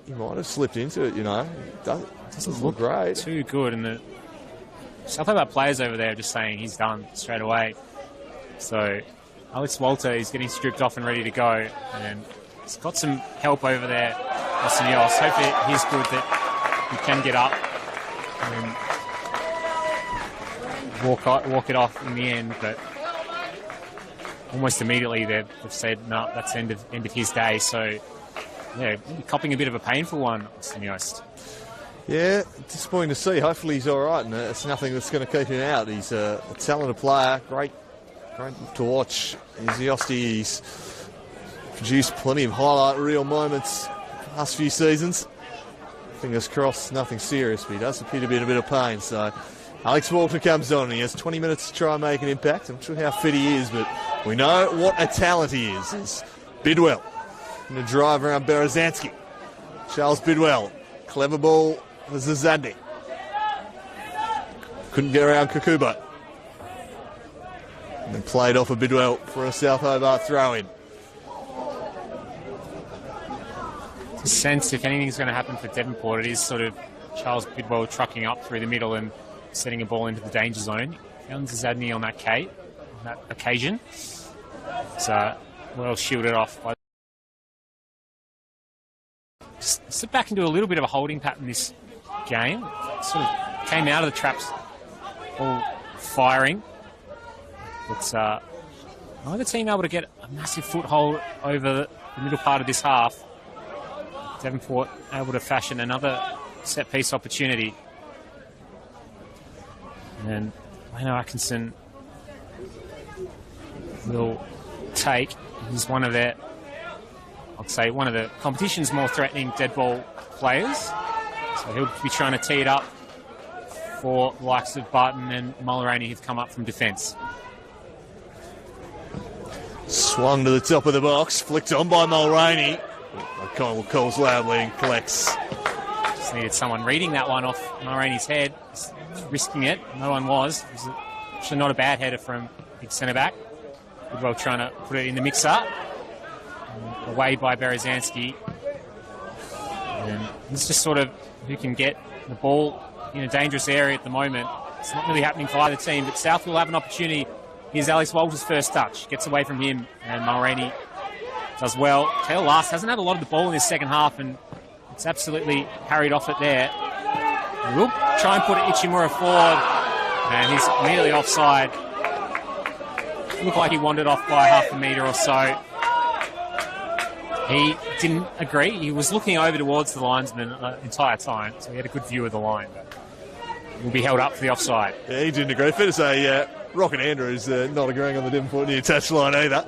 He might have slipped into it, you know. Doesn't look great. Too good, and the South Hobart players over there are just saying he's done straight away. So Alex Walter is getting stripped off and ready to go, and he's got some help over there. Austin Yoss. Hopefully he's good that he can get up and walk it off in the end, but almost immediately they've said, no, that's the end of his day. So yeah, copping a bit of a painful one, Austin Yost. Yeah, disappointing to see. Hopefully he's all right, and it's nothing that's going to keep him out. He's a talented player, great to watch. He's produced plenty of highlight reel moments the last few seasons. Fingers crossed, nothing serious, but he does appear to be in a bit of pain. So Alex Walter comes on, and he has 20 minutes to try and make an impact. I'm not sure how fit he is, but we know what a talent he is. It's Bidwell in the drive around Berezanski. Charles Bidwell, clever ball for Zazadny. Couldn't get around Kakubo. And then played off a Bidwell for a South Hobart throw-in. To sense if anything's going to happen for Devonport, it is sort of Charles Bidwell trucking up through the middle and setting a ball into the danger zone. Found Zazadny on that occasion. So well shielded off by. Just slip back into a little bit of a holding pattern this game. Sort of came out of the traps all firing. But neither team able to get a massive foothold over the middle part of this half. Devonport able to fashion another set-piece opportunity. And Leno Atkinson will take. He's one of the competition's more threatening dead ball players. So he'll be trying to tee it up for the likes of Barton and Mulroney, who've come up from defence. Swung to the top of the box, flicked on by Mulroney. O'Connell calls loudly and collects. Just needed someone reading that one off Mulroney's head, risking it. No one was. It was actually not a bad header from big centre-back. Goodwell trying to put it in the mixer. Away by Berezanski. And it's just sort of who can get the ball in a dangerous area at the moment. It's not really happening for either team, but South will have an opportunity. Here's Alex Walter's first touch. Gets away from him, and Mulroney does well. Taylor Last hasn't had a lot of the ball in this second half, and it's absolutely carried off it there. He will try and put Ichimura forward, and he's immediately offside. Looked like he wandered off by half a metre or so. He didn't agree. He was looking over towards the linesman the entire time, so he had a good view of the line. But will be held up for the offside. Yeah, he didn't agree. Fair to say, Rocket Andrews not agreeing on the Devonport near touchline either.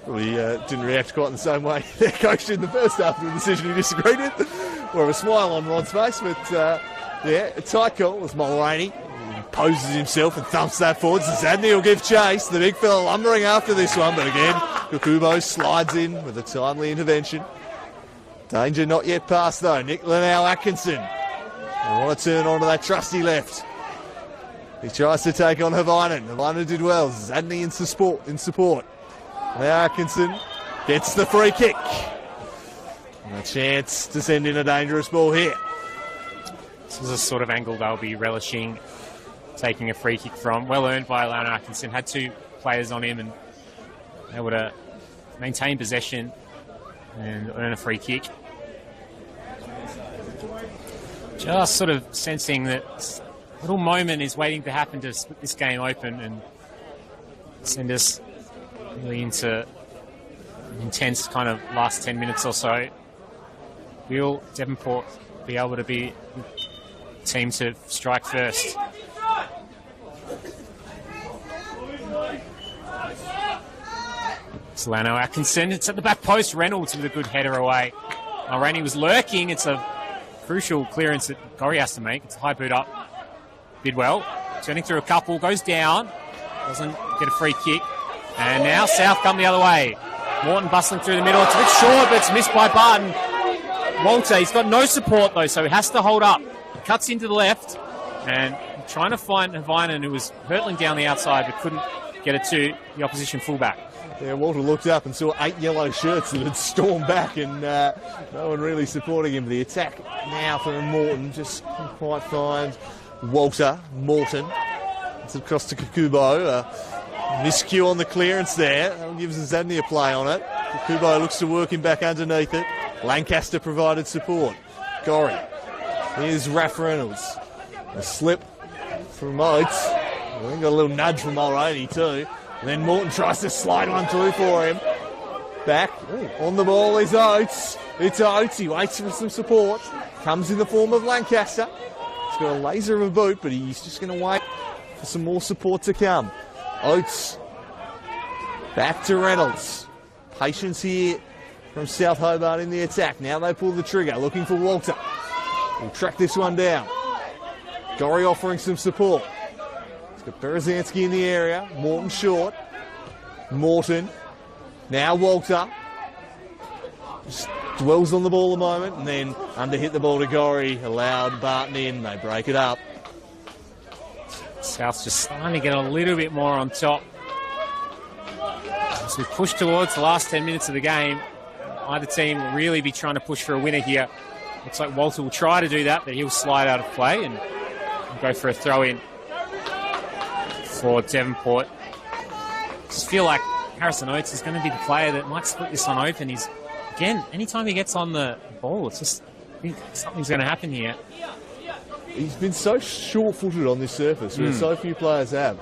Probably didn't react quite in the same way their coach did in the first half of the decision he disagreed with. More of a smile on Rod's face, but yeah, a tight call was Mulroney. He poses himself and thumps that forward. Zadney will give chase. The big fella lumbering after this one, but again, Kukubo slides in with a timely intervention. Danger not yet past though. Nick Linnell Atkinson. They want to turn onto that trusty left. He tries to take on Havainen. Havainen did well. Zadney in support. Now Atkinson gets the free kick. And a chance to send in a dangerous ball here. This is a sort of angle they'll be relishing taking a free kick from. Well earned by Alana Atkinson. Had 2 players on him and able to maintain possession and earn a free kick. Just sort of sensing that this little moment is waiting to happen to split this game open and send us really into intense kind of last 10 minutes or so. Will Devonport be able to be the team to strike first? Solano Atkinson, it's at the back post. Reynolds with a good header away. Rainey was lurking. It's a crucial clearance that Gorry has to make. It's a high boot up. Bidwell turning through a couple, goes down, doesn't get a free kick. And now South come the other way. Morton bustling through the middle. It's a bit short, but it's missed by Barton. Walter, he's got no support though, so he has to hold up. He cuts into the left and trying to find Havainen, who was hurtling down the outside but couldn't get it to the opposition fullback. Yeah, Walter looked up and saw 8 yellow shirts that had stormed back and no one really supporting him. The attack now from Morton, just couldn't quite find Morton. It's across to Kukubo. Miscue on the clearance there. That gives Zadney a play on it. Kukubo looks to work him back underneath it. Lancaster provided support. Gorry. Here's Raph Reynolds. A slip from Oates. I think got a little nudge from Mulroney too. And then Morton tries to slide one through for him. Back. On the ball is Oates. It's Oates. He waits for some support. Comes in the form of Lancaster. He's got a laser of a boot, but he's just going to wait for some more support to come. Oates. Back to Reynolds. Patience here from South Hobart in the attack. Now they pull the trigger, looking for Walter. We'll track this one down. Gorry offering some support. He's got Berezanski in the area. Morton short. Morton. Now Walter. Just dwells on the ball a moment and then underhit the ball to Gorry. Allowed Barton in. They break it up. South's just starting to get a little bit more on top. As we push towards the last 10 minutes of the game, either team will really be trying to push for a winner here. Looks like Walter will try to do that, but he'll slide out of play and go for a throw-in for Devonport. Just feel like Harrison Oates is going to be the player that might split this one open. He's, again, anytime he gets on the ball, it's just, I think something's going to happen here. He's been so short-footed on this surface, where so few players have.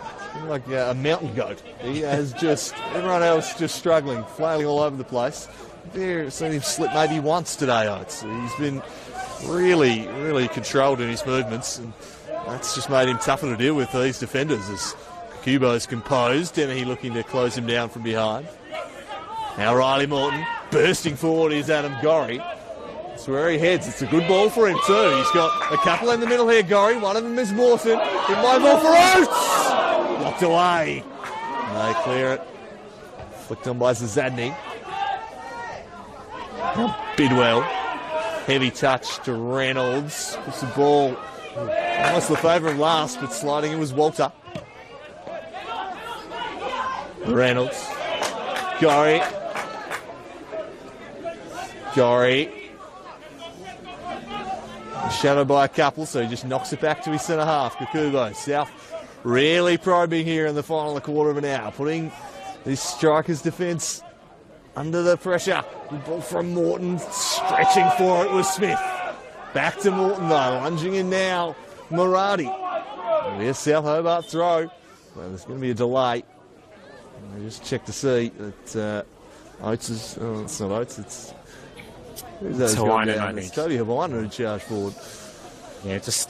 Like a mountain goat. He has just, everyone else just struggling, flailing all over the place. I've seen him slip maybe once today, Oates. He's been really, really controlled in his movements, and that's just made him tougher to deal with these defenders as Kubo's composed. Dennehy looking to close him down from behind. Now Riley Morton bursting forward is Adam Gorry. That's where he heads. It's a good ball for him too. He's got a couple in the middle here, Gorry. One of them is Morton. Good low ball for Oates! Knocked away. They clear it. Flicked on by Zadney. Bidwell. Heavy touch to Reynolds. Puts the ball almost the favour of last, but sliding it was Walter. Reynolds. Gorry. Shadowed by a couple, so he just knocks it back to his centre half. Kukubo. South really probing here in the final quarter of an hour, putting this Strikers' defence under the pressure. Good ball from Morton, stretching for it was Smith. Back to Morton though, lunging in now. Murati. There's South Hobart throw. Well, there's going to be a delay. I just check to see that Oates is. Oh, it's not Oates. It's. Who's Havainen, I think. It's Toby Havainen who charged forward. Yeah, just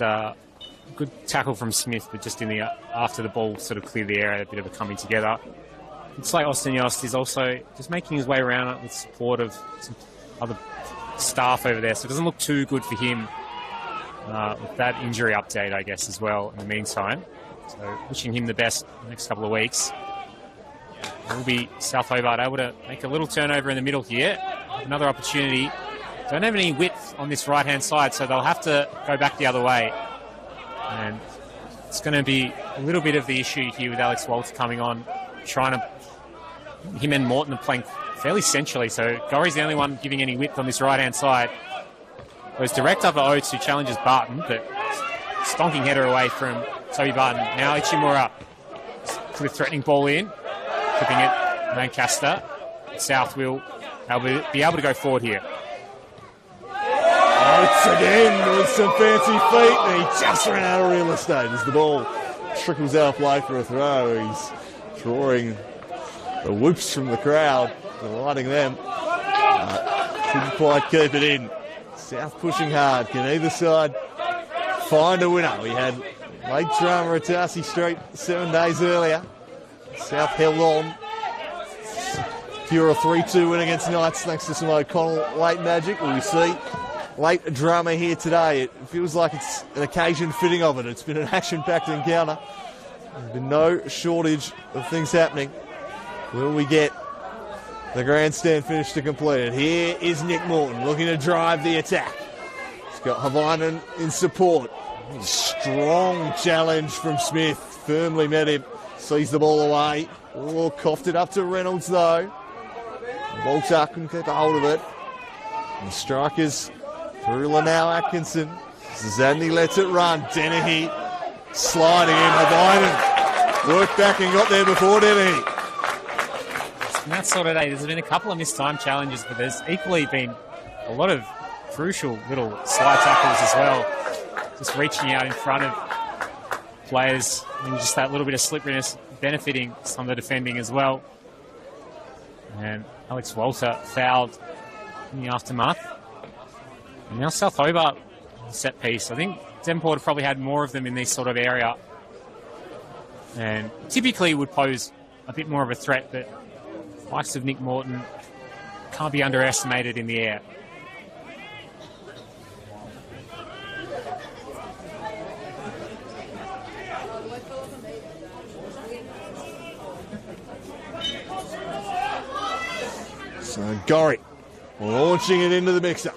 good tackle from Smith, but just in the after the ball sort of cleared the area, a bit of a coming together. It's like Austin Yost is also just making his way around with support of some other staff over there, so it doesn't look too good for him with that injury update, I guess, as well in the meantime. So wishing him the best in the next couple of weeks. Will be South Hobart able to make a little turnover in the middle here. Another opportunity. Don't have any width on this right-hand side, so they'll have to go back the other way. And it's going to be a little bit of the issue here with Alex Walter coming on, trying to... Him and Morton are playing fairly centrally, so Gorry's the only one giving any width on this right-hand side. It was direct over Oates, who challenges Barton, but stonking header away from Toby Barton. Now Ichimura put a threatening ball in, clipping it. Lancaster. South will be able to go forward here. Oates again with some fancy feet, and he just ran out of real estate as the ball trickles out of play for a throw. He's drawing the whoops from the crowd, delighting them. Couldn't quite keep it in. South pushing hard. Can either side find a winner? We had late drama at Darcy Street 7 days earlier. South held on. Pure a 3-2 win against Knights thanks to some O'Connell late magic. Will we see late drama here today? It feels like it's an occasion fitting of it. It's been an action-packed encounter. There's been no shortage of things happening. Will we get the grandstand finish to complete it? Here is Nick Morton looking to drive the attack. He's got Havainen in support. Strong challenge from Smith. Firmly met him. Sees the ball away. Oh, coughed it up to Reynolds though. Walter couldn't get a hold of it. And the strikers through Lanau Atkinson. Zadney lets it run. Dennehy sliding in. Havainen worked back and got there before Dennehy. And that sort of day, there's been a couple of missed time challenges, but there's equally been a lot of crucial little slide tackles as well. Just reaching out in front of players and just that little bit of slipperiness benefiting some of the defending as well. And Alex Walter fouled in the aftermath. And now South Hobart set piece. I think Devonport probably had more of them in this sort of area and typically would pose a bit more of a threat, but likes of Nick Morton can't be underestimated in the air. So Gorry launching it into the mixer.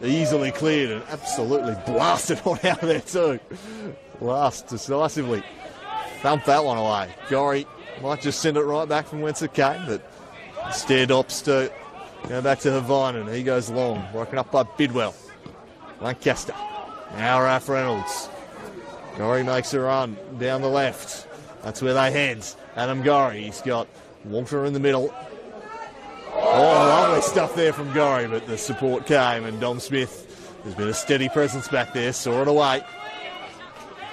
Easily cleared and absolutely blasted on out of there too. Last decisively. Thumped that one away. Gorry might just send it right back from whence it came, but instead opts to go back to Havainen. He goes long, broken up by Bidwell. Lancaster. Now Ralph Reynolds. Gorry makes a run down the left. That's where they head. Adam Gorry. He's got Walter in the middle. Oh, lovely stuff there from Gorry, but the support came, and Dom Smith has been a steady presence back there, saw it away.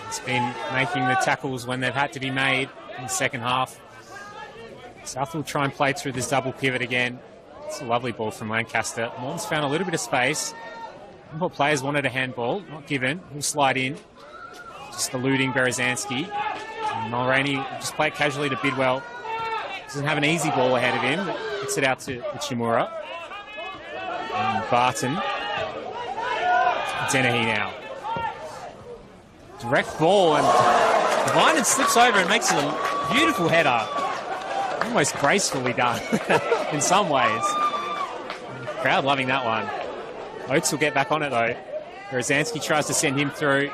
He's been making the tackles when they've had to be made in the second half. South will try and play through this double pivot again. It's a lovely ball from Lancaster. Morton's found a little bit of space. What players wanted a handball, not given. He'll slide in, just eluding Berezanski. And Mulroney will just play it casually to Bidwell. Doesn't have an easy ball ahead of him, but gets it out to Ichimura. And Barton. Dennehy now. Direct ball, and Havainen slips over and makes a beautiful header. Almost gracefully done in some ways. Crowd loving that one. Oates will get back on it though. Berezanski tries to send him through.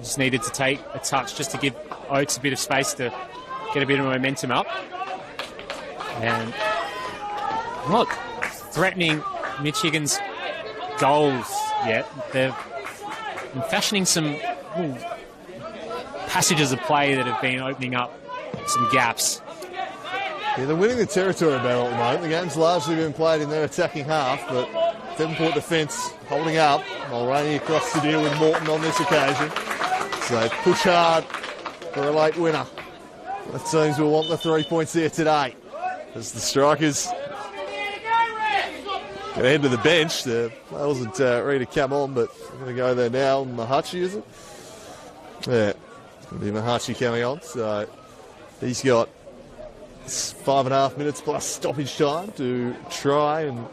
Just needed to take a touch just to give Oates a bit of space to get a bit of momentum up. And not threatening Michigan's goals yet. They've been fashioning some passages of play that have been opening up some gaps. Yeah, they're winning the territory battle at the moment. The game's largely been played in their attacking half, but Devonport defence holding up. Mulroney across to deal with Morton on this occasion. So they push hard for a late winner. Both teams will want the 3 points here today. As the strikers go head to the bench. The player wasn't ready to come on, but I'm going to go there now. Mahachi, is it? Yeah, it's going to be Mahachi coming on. So he's got It's 5.5 minutes plus stoppage time to try and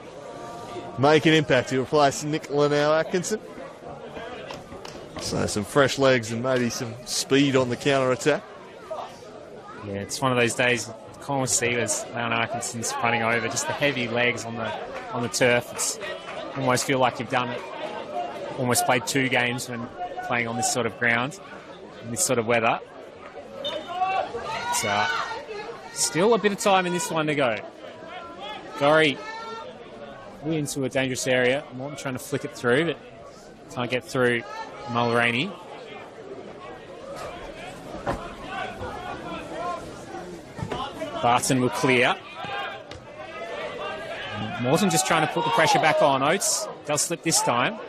make an impact to replace Nick Linnell-Atkinson. So some fresh legs and maybe some speed on the counter-attack. Yeah, it's one of those days. Colin Seavers, Leonard Atkinson's running over, just the heavy legs on the turf. It's almost feel like you've done it. Almost played 2 games when playing on this sort of ground, in this sort of weather. So still a bit of time in this one to go. Gorry into a dangerous area. Morton trying to flick it through, but can't get through Mulroney. Barton will clear. And Morton just trying to put the pressure back on. Oates does slip this time.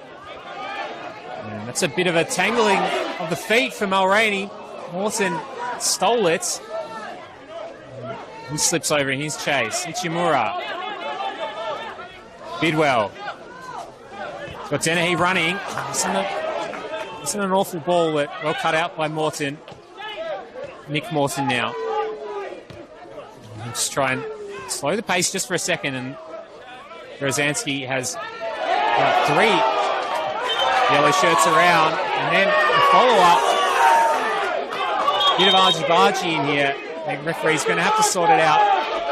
And that's a bit of a tangling of the feet for Mulroney. Morton stole it. He slips over in his chase. Ichimura. Bidwell. He's got Dennehy running. It's an awful ball that well cut out by Morton. Nick Morton now. Just try and slow the pace just for a second, and Rosansky has 3 yellow shirts around, and then a follow-up. Bit of argy-bargy in here. The referee's going to have to sort it out.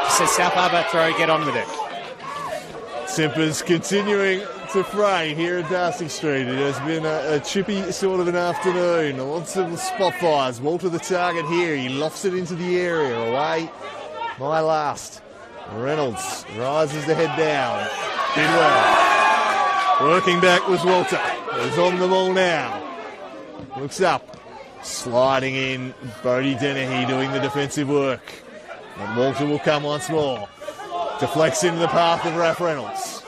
He says South Harbour throw, get on with it. Simpers continuing to fray here at Darcy Street. It has been a chippy sort of an afternoon. Lots of spot fires. Walter the target here. He lofts it into the area. Away, my last. Reynolds rises the head down. Bidwell. Working back was Walter. He's on the ball now. Looks up. Sliding in. Bodie Dennehy doing the defensive work. And Walter will come once more. Deflects into the path of Raph Reynolds.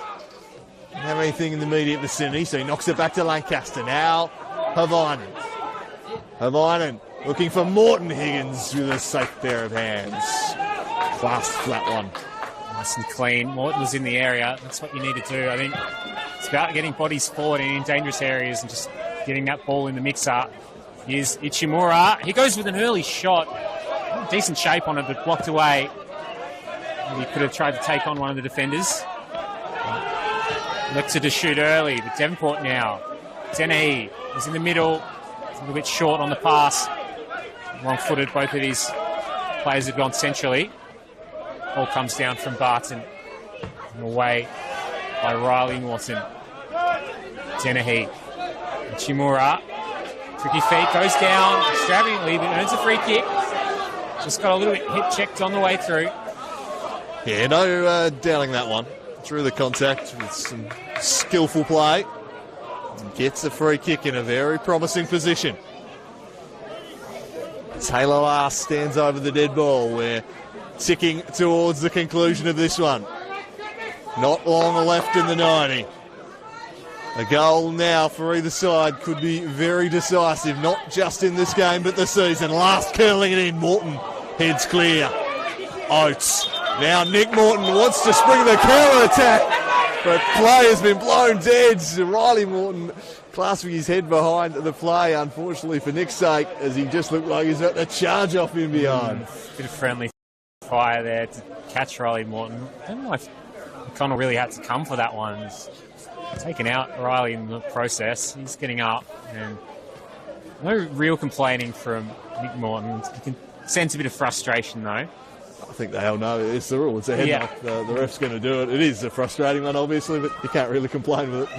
Don't have anything in the immediate vicinity, so he knocks it back to Lancaster. Now, Havainen. Havainen looking for Morton Higgins with a safe pair of hands. Class flat one. Nice and clean. Morton was in the area. That's what you need to do. I think it's about getting bodies forward in dangerous areas and just getting that ball in the mixer. Here's Ichimura. He goes with an early shot. Decent shape on it, but blocked away. He could have tried to take on one of the defenders. Elected to shoot early, but Devonport now. Dennehy is in the middle. A little bit short on the pass. Wrong-footed, both of these players have gone centrally. Ball comes down from Barton. And away by Riley Morton. Dennehy. Chimura. Tricky feet, goes down extravagantly, but earns a free kick. Just got a little bit hit checked on the way through. Yeah, no doubting that one. Through the contact with some skillful play. And gets a free kick in a very promising position. Taylor Last stands over the dead ball. We're ticking towards the conclusion of this one. Not long left in the 90. A goal now for either side could be very decisive, not just in this game but the season. Last curling it in. Morton heads clear. Oates. Now Nick Morton wants to spring the counter-attack, but play has been blown dead. Riley Morton clasping his head behind the play, unfortunately for Nick's sake, as he just looked like he's about to charge off in behind. Bit of friendly fire there to catch Riley Morton. I don't know if O'Connell really had to come for that one. He's taken out Riley in the process. He's getting up, and no real complaining from Nick Morton. You can sense a bit of frustration though. I think they all know it's the rule. It's a head knock. The ref's going to do it. It is a frustrating one, obviously, but you can't really complain with it.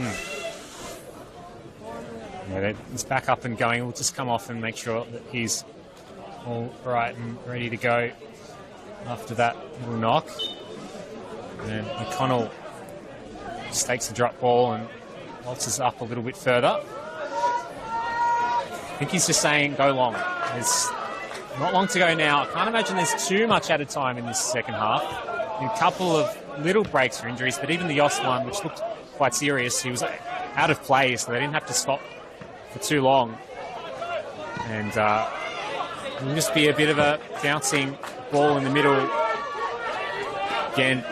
Yeah, he's back up and going. We'll just come off and make sure that he's all right and ready to go after that little knock. And McConnell just takes the drop ball and waltzes up a little bit further. I think he's just saying, go long. There's not long to go now. I can't imagine there's too much added time in this second half. A couple of little breaks for injuries, but even the Yost one, which looked quite serious, he was out of play, so they didn't have to stop for too long. And it'll just be a bit of a bouncing ball in the middle. Again,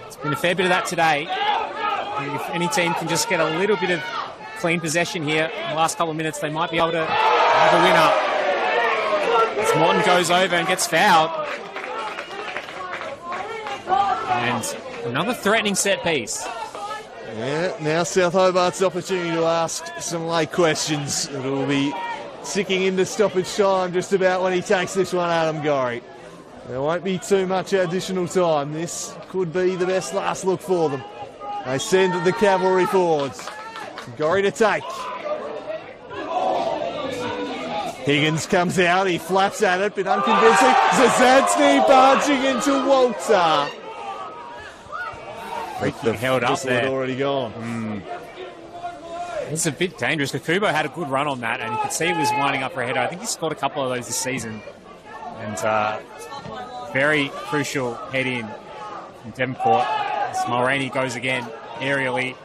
it's been a fair bit of that today. If any team can just get a little bit of clean possession here in the last couple of minutes, they might be able to have a winner. As Morton goes over and gets fouled. And another threatening set piece. Yeah, now South Hobart's opportunity to ask some late questions. It will be ticking into stoppage time just about when he takes this one, Adam Gorry. There won't be too much additional time. This could be the best last look for them. They send the cavalry forwards. Gorry to take. Higgins comes out, he flaps at it, but unconvincing. Zazadsny barging into Walter. He held up there. Had already gone. It's a bit dangerous. Kubo had a good run on that, and you could see he was winding up for a header. I think he scored a couple of those this season. And very crucial head in from Devonport. As Mulroney goes again aerially.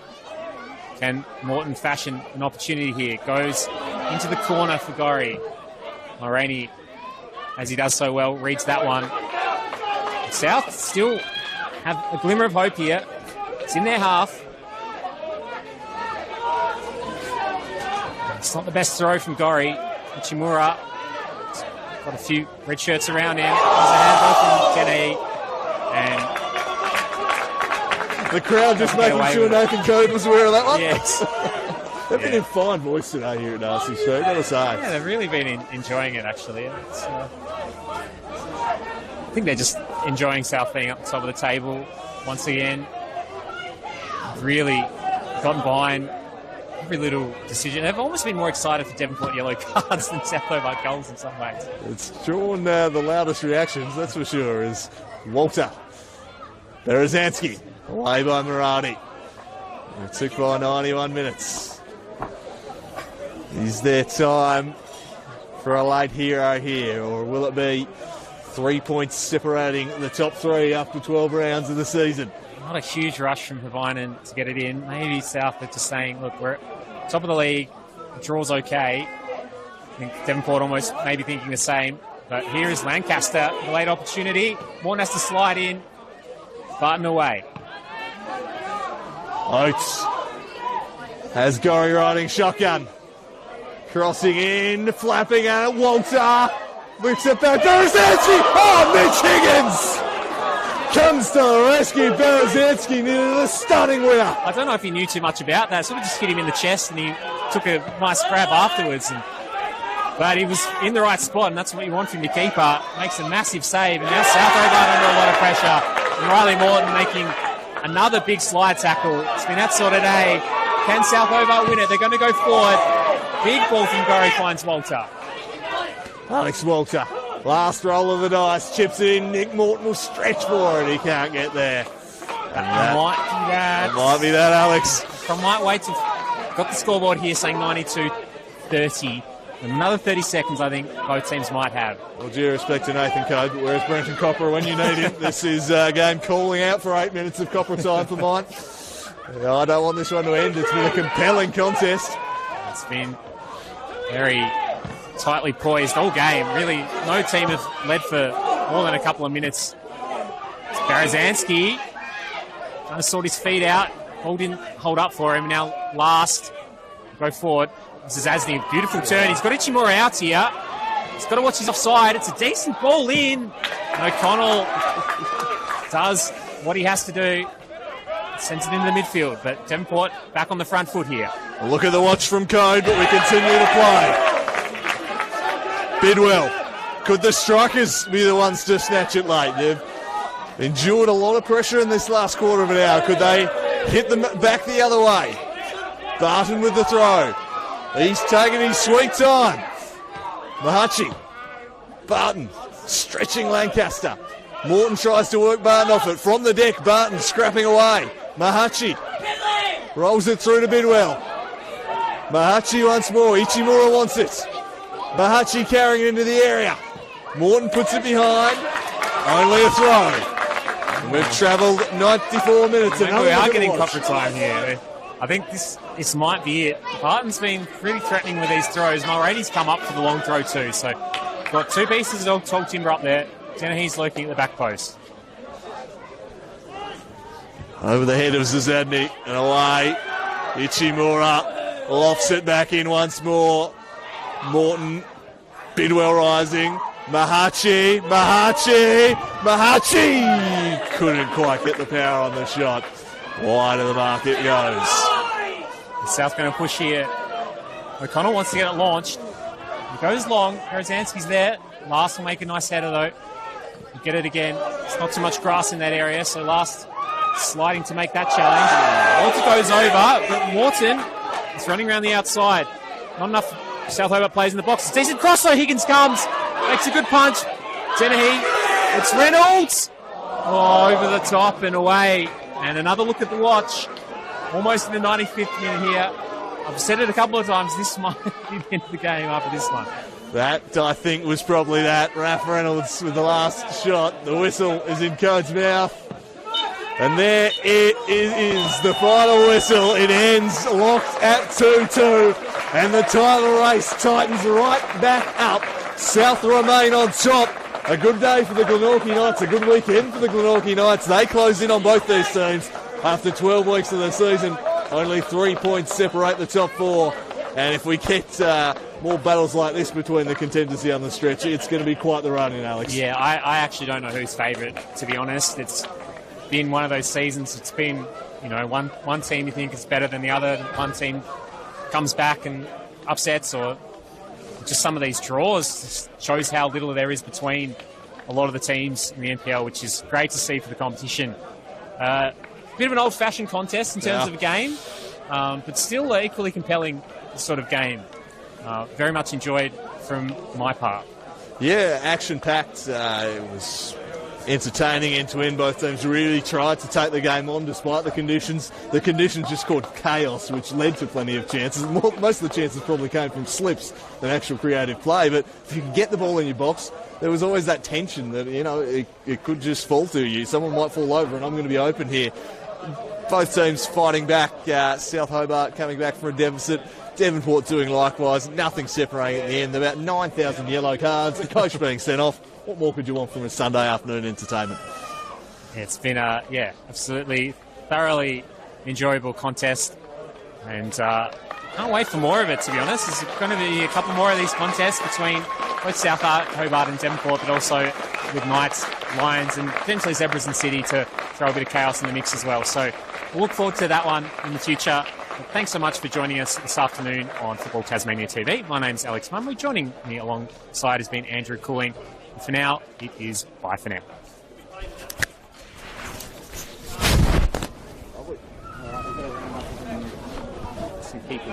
Can Morton fashion an opportunity here? Goes into the corner for Gorry. Mulroney, as he does so well, reads that one. South still have a glimmer of hope here. It's in their half. It's not the best throw from Gorry. Ichimura got a few red shirts around him. There's a handball from Kenny. And the crowd just making sure Nathan Code was aware of that one. yes. They've been in fine voice today here at Darcy Street, gotta say. Yeah, they've really been enjoying it, actually. It's, I think they're just enjoying South being up the top of the table once again. Really gotten behind every little decision. They've almost been more excited for Devonport yellow cards than South Hobart goals in some ways. It's drawn the loudest reactions, that's for sure, is Walter. Berezanski, away by Murati. It took by 91 minutes. Is there time for a late hero here, or will it be 3 points separating the top three after 12 rounds of the season? Not a huge rush from Pavinen to get it in. Maybe South are just saying, look, we're at top of the league, the draw's okay. I think Devonport almost maybe thinking the same. But here is Lancaster, the late opportunity. Morton has to slide in. Barton away. Oates has Gorry riding shotgun. Crossing in, flapping at it. Walter lifts it back. Berezanski! Oh, Mitch Higgins comes to the rescue. Berezanski needed a stunning winner. I don't know if he knew too much about that. Sort of just hit him in the chest, and he took a nice grab afterwards. But he was in the right spot, and that's what you want from your keeper. Makes a massive save, and now South Hobart under a lot of pressure. And Riley Morton making another big slide tackle. It's been that sort of day. Can South Hobart win it? They're going to go forward. Big ball from Gorry finds Walter. Alex Walter, last roll of the dice, chips it in. Nick Morton will stretch for it. He can't get there. That might be that. That might be that, Alex. From might wait to got the scoreboard here saying 92-30. Another 30 seconds, I think both teams might have. Well, due respect to Nathan Code, but where's Brenton Copper when you need him? This is a game calling out for 8 minutes of Copper time for mine. Yeah, I don't want this one to end. It's been a compelling contest. It's been very tightly poised all game. Really, no team have led for more than a couple of minutes. It's Berezanski trying to sort his feet out. Ball didn't hold up for him. Now last, go forward. This is Asney, beautiful turn. He's got Ichimura out here. He's got to watch his offside. It's a decent ball in. And O'Connell does what he has to do. Sends it into the midfield, but Devonport back on the front foot here. A look at the watch from Code, but we continue to play. Bidwell. Could the strikers be the ones to snatch it late? They've endured a lot of pressure in this last quarter of an hour. Could they hit them back the other way? Barton with the throw. He's taking his sweet time. Mahachi. Barton stretching Lancaster. Morton tries to work Barton off it. From the deck, Barton scrapping away. Mahachi rolls it through to Bidwell. Mahachi once more. Ichimura wants it. Mahachi carrying it into the area. Morton puts it behind. Only a throw. And we've travelled 94 minutes. We are getting copper time here. I think this might be it. Barton's been really threatening with these throws. Mulroney's come up for the long throw too. So got two pieces of tall timber up there. Dennehy's lurking at the back post. Over the head of Zazadny and away. Ichimura lofts it back in once more. Morton, Bidwell rising. Mahachi. couldn't quite get the power on the shot. Wide of the mark it goes. South going to push here. O'Connell wants to get it launched. It goes long. Rozanski's there. Last will make a nice header though. You get it again. It's not too much grass in that area, so Last sliding to make that challenge. Walter goes over, but Morton is running around the outside. Not enough South Hobart players in the box. It's decent cross though. Higgins comes. Makes a good punch. Dennehy. It's Reynolds. Oh, over the top and away. And another look at the watch. Almost in the 95th minute here. I've said it a couple of times. This might be the end of the game after this one. That, I think, was probably that. Raph Reynolds with the last shot. The whistle is in Code's mouth. And there it is, the final whistle. It ends locked at 2-2. And the title race tightens right back up. South remain on top. A good day for the Glenorchy Knights, a good weekend for the Glenorchy Knights. They close in on both these teams after 12 weeks of the season. Only 3 points separate the top four. And if we get more battles like this between the contenders down the stretch, it's going to be quite the run in, Alex. Yeah, I actually don't know who's favourite, to be honest. It's been one of those seasons. It's been, one team you think is better than the other. One team comes back and upsets, or just some of these draws just shows how little there is between a lot of the teams in the NPL, which is great to see for the competition. Bit of an old-fashioned contest in terms of a game, but still equally compelling sort of game. Very much enjoyed from my part. Yeah, action-packed. It was entertaining end to end. Both teams really tried to take the game on despite the conditions. The conditions just caused chaos, which led to plenty of chances. Most of the chances probably came from slips than actual creative play, but if you can get the ball in your box, there was always that tension that, it could just fall to you. Someone might fall over and I'm going to be open here. Both teams fighting back. South Hobart coming back from a deficit. Devonport doing likewise. Nothing separating at the end. About 9,000 yellow cards. The coach being sent off. What more could you want from a Sunday afternoon entertainment? It's been absolutely thoroughly enjoyable contest, and can't wait for more of it, to be honest. There's going to be a couple more of these contests between both South Hobart and Devonport, but also with Knights, Lions, and potentially Zebras and City to throw a bit of chaos in the mix as well. So we'll look forward to that one in the future. But thanks so much for joining us this afternoon on Football Tasmania TV. My name's Alex Mumley. Joining me alongside has been Andrew Cooling. And for now, it is bye for now. Some people.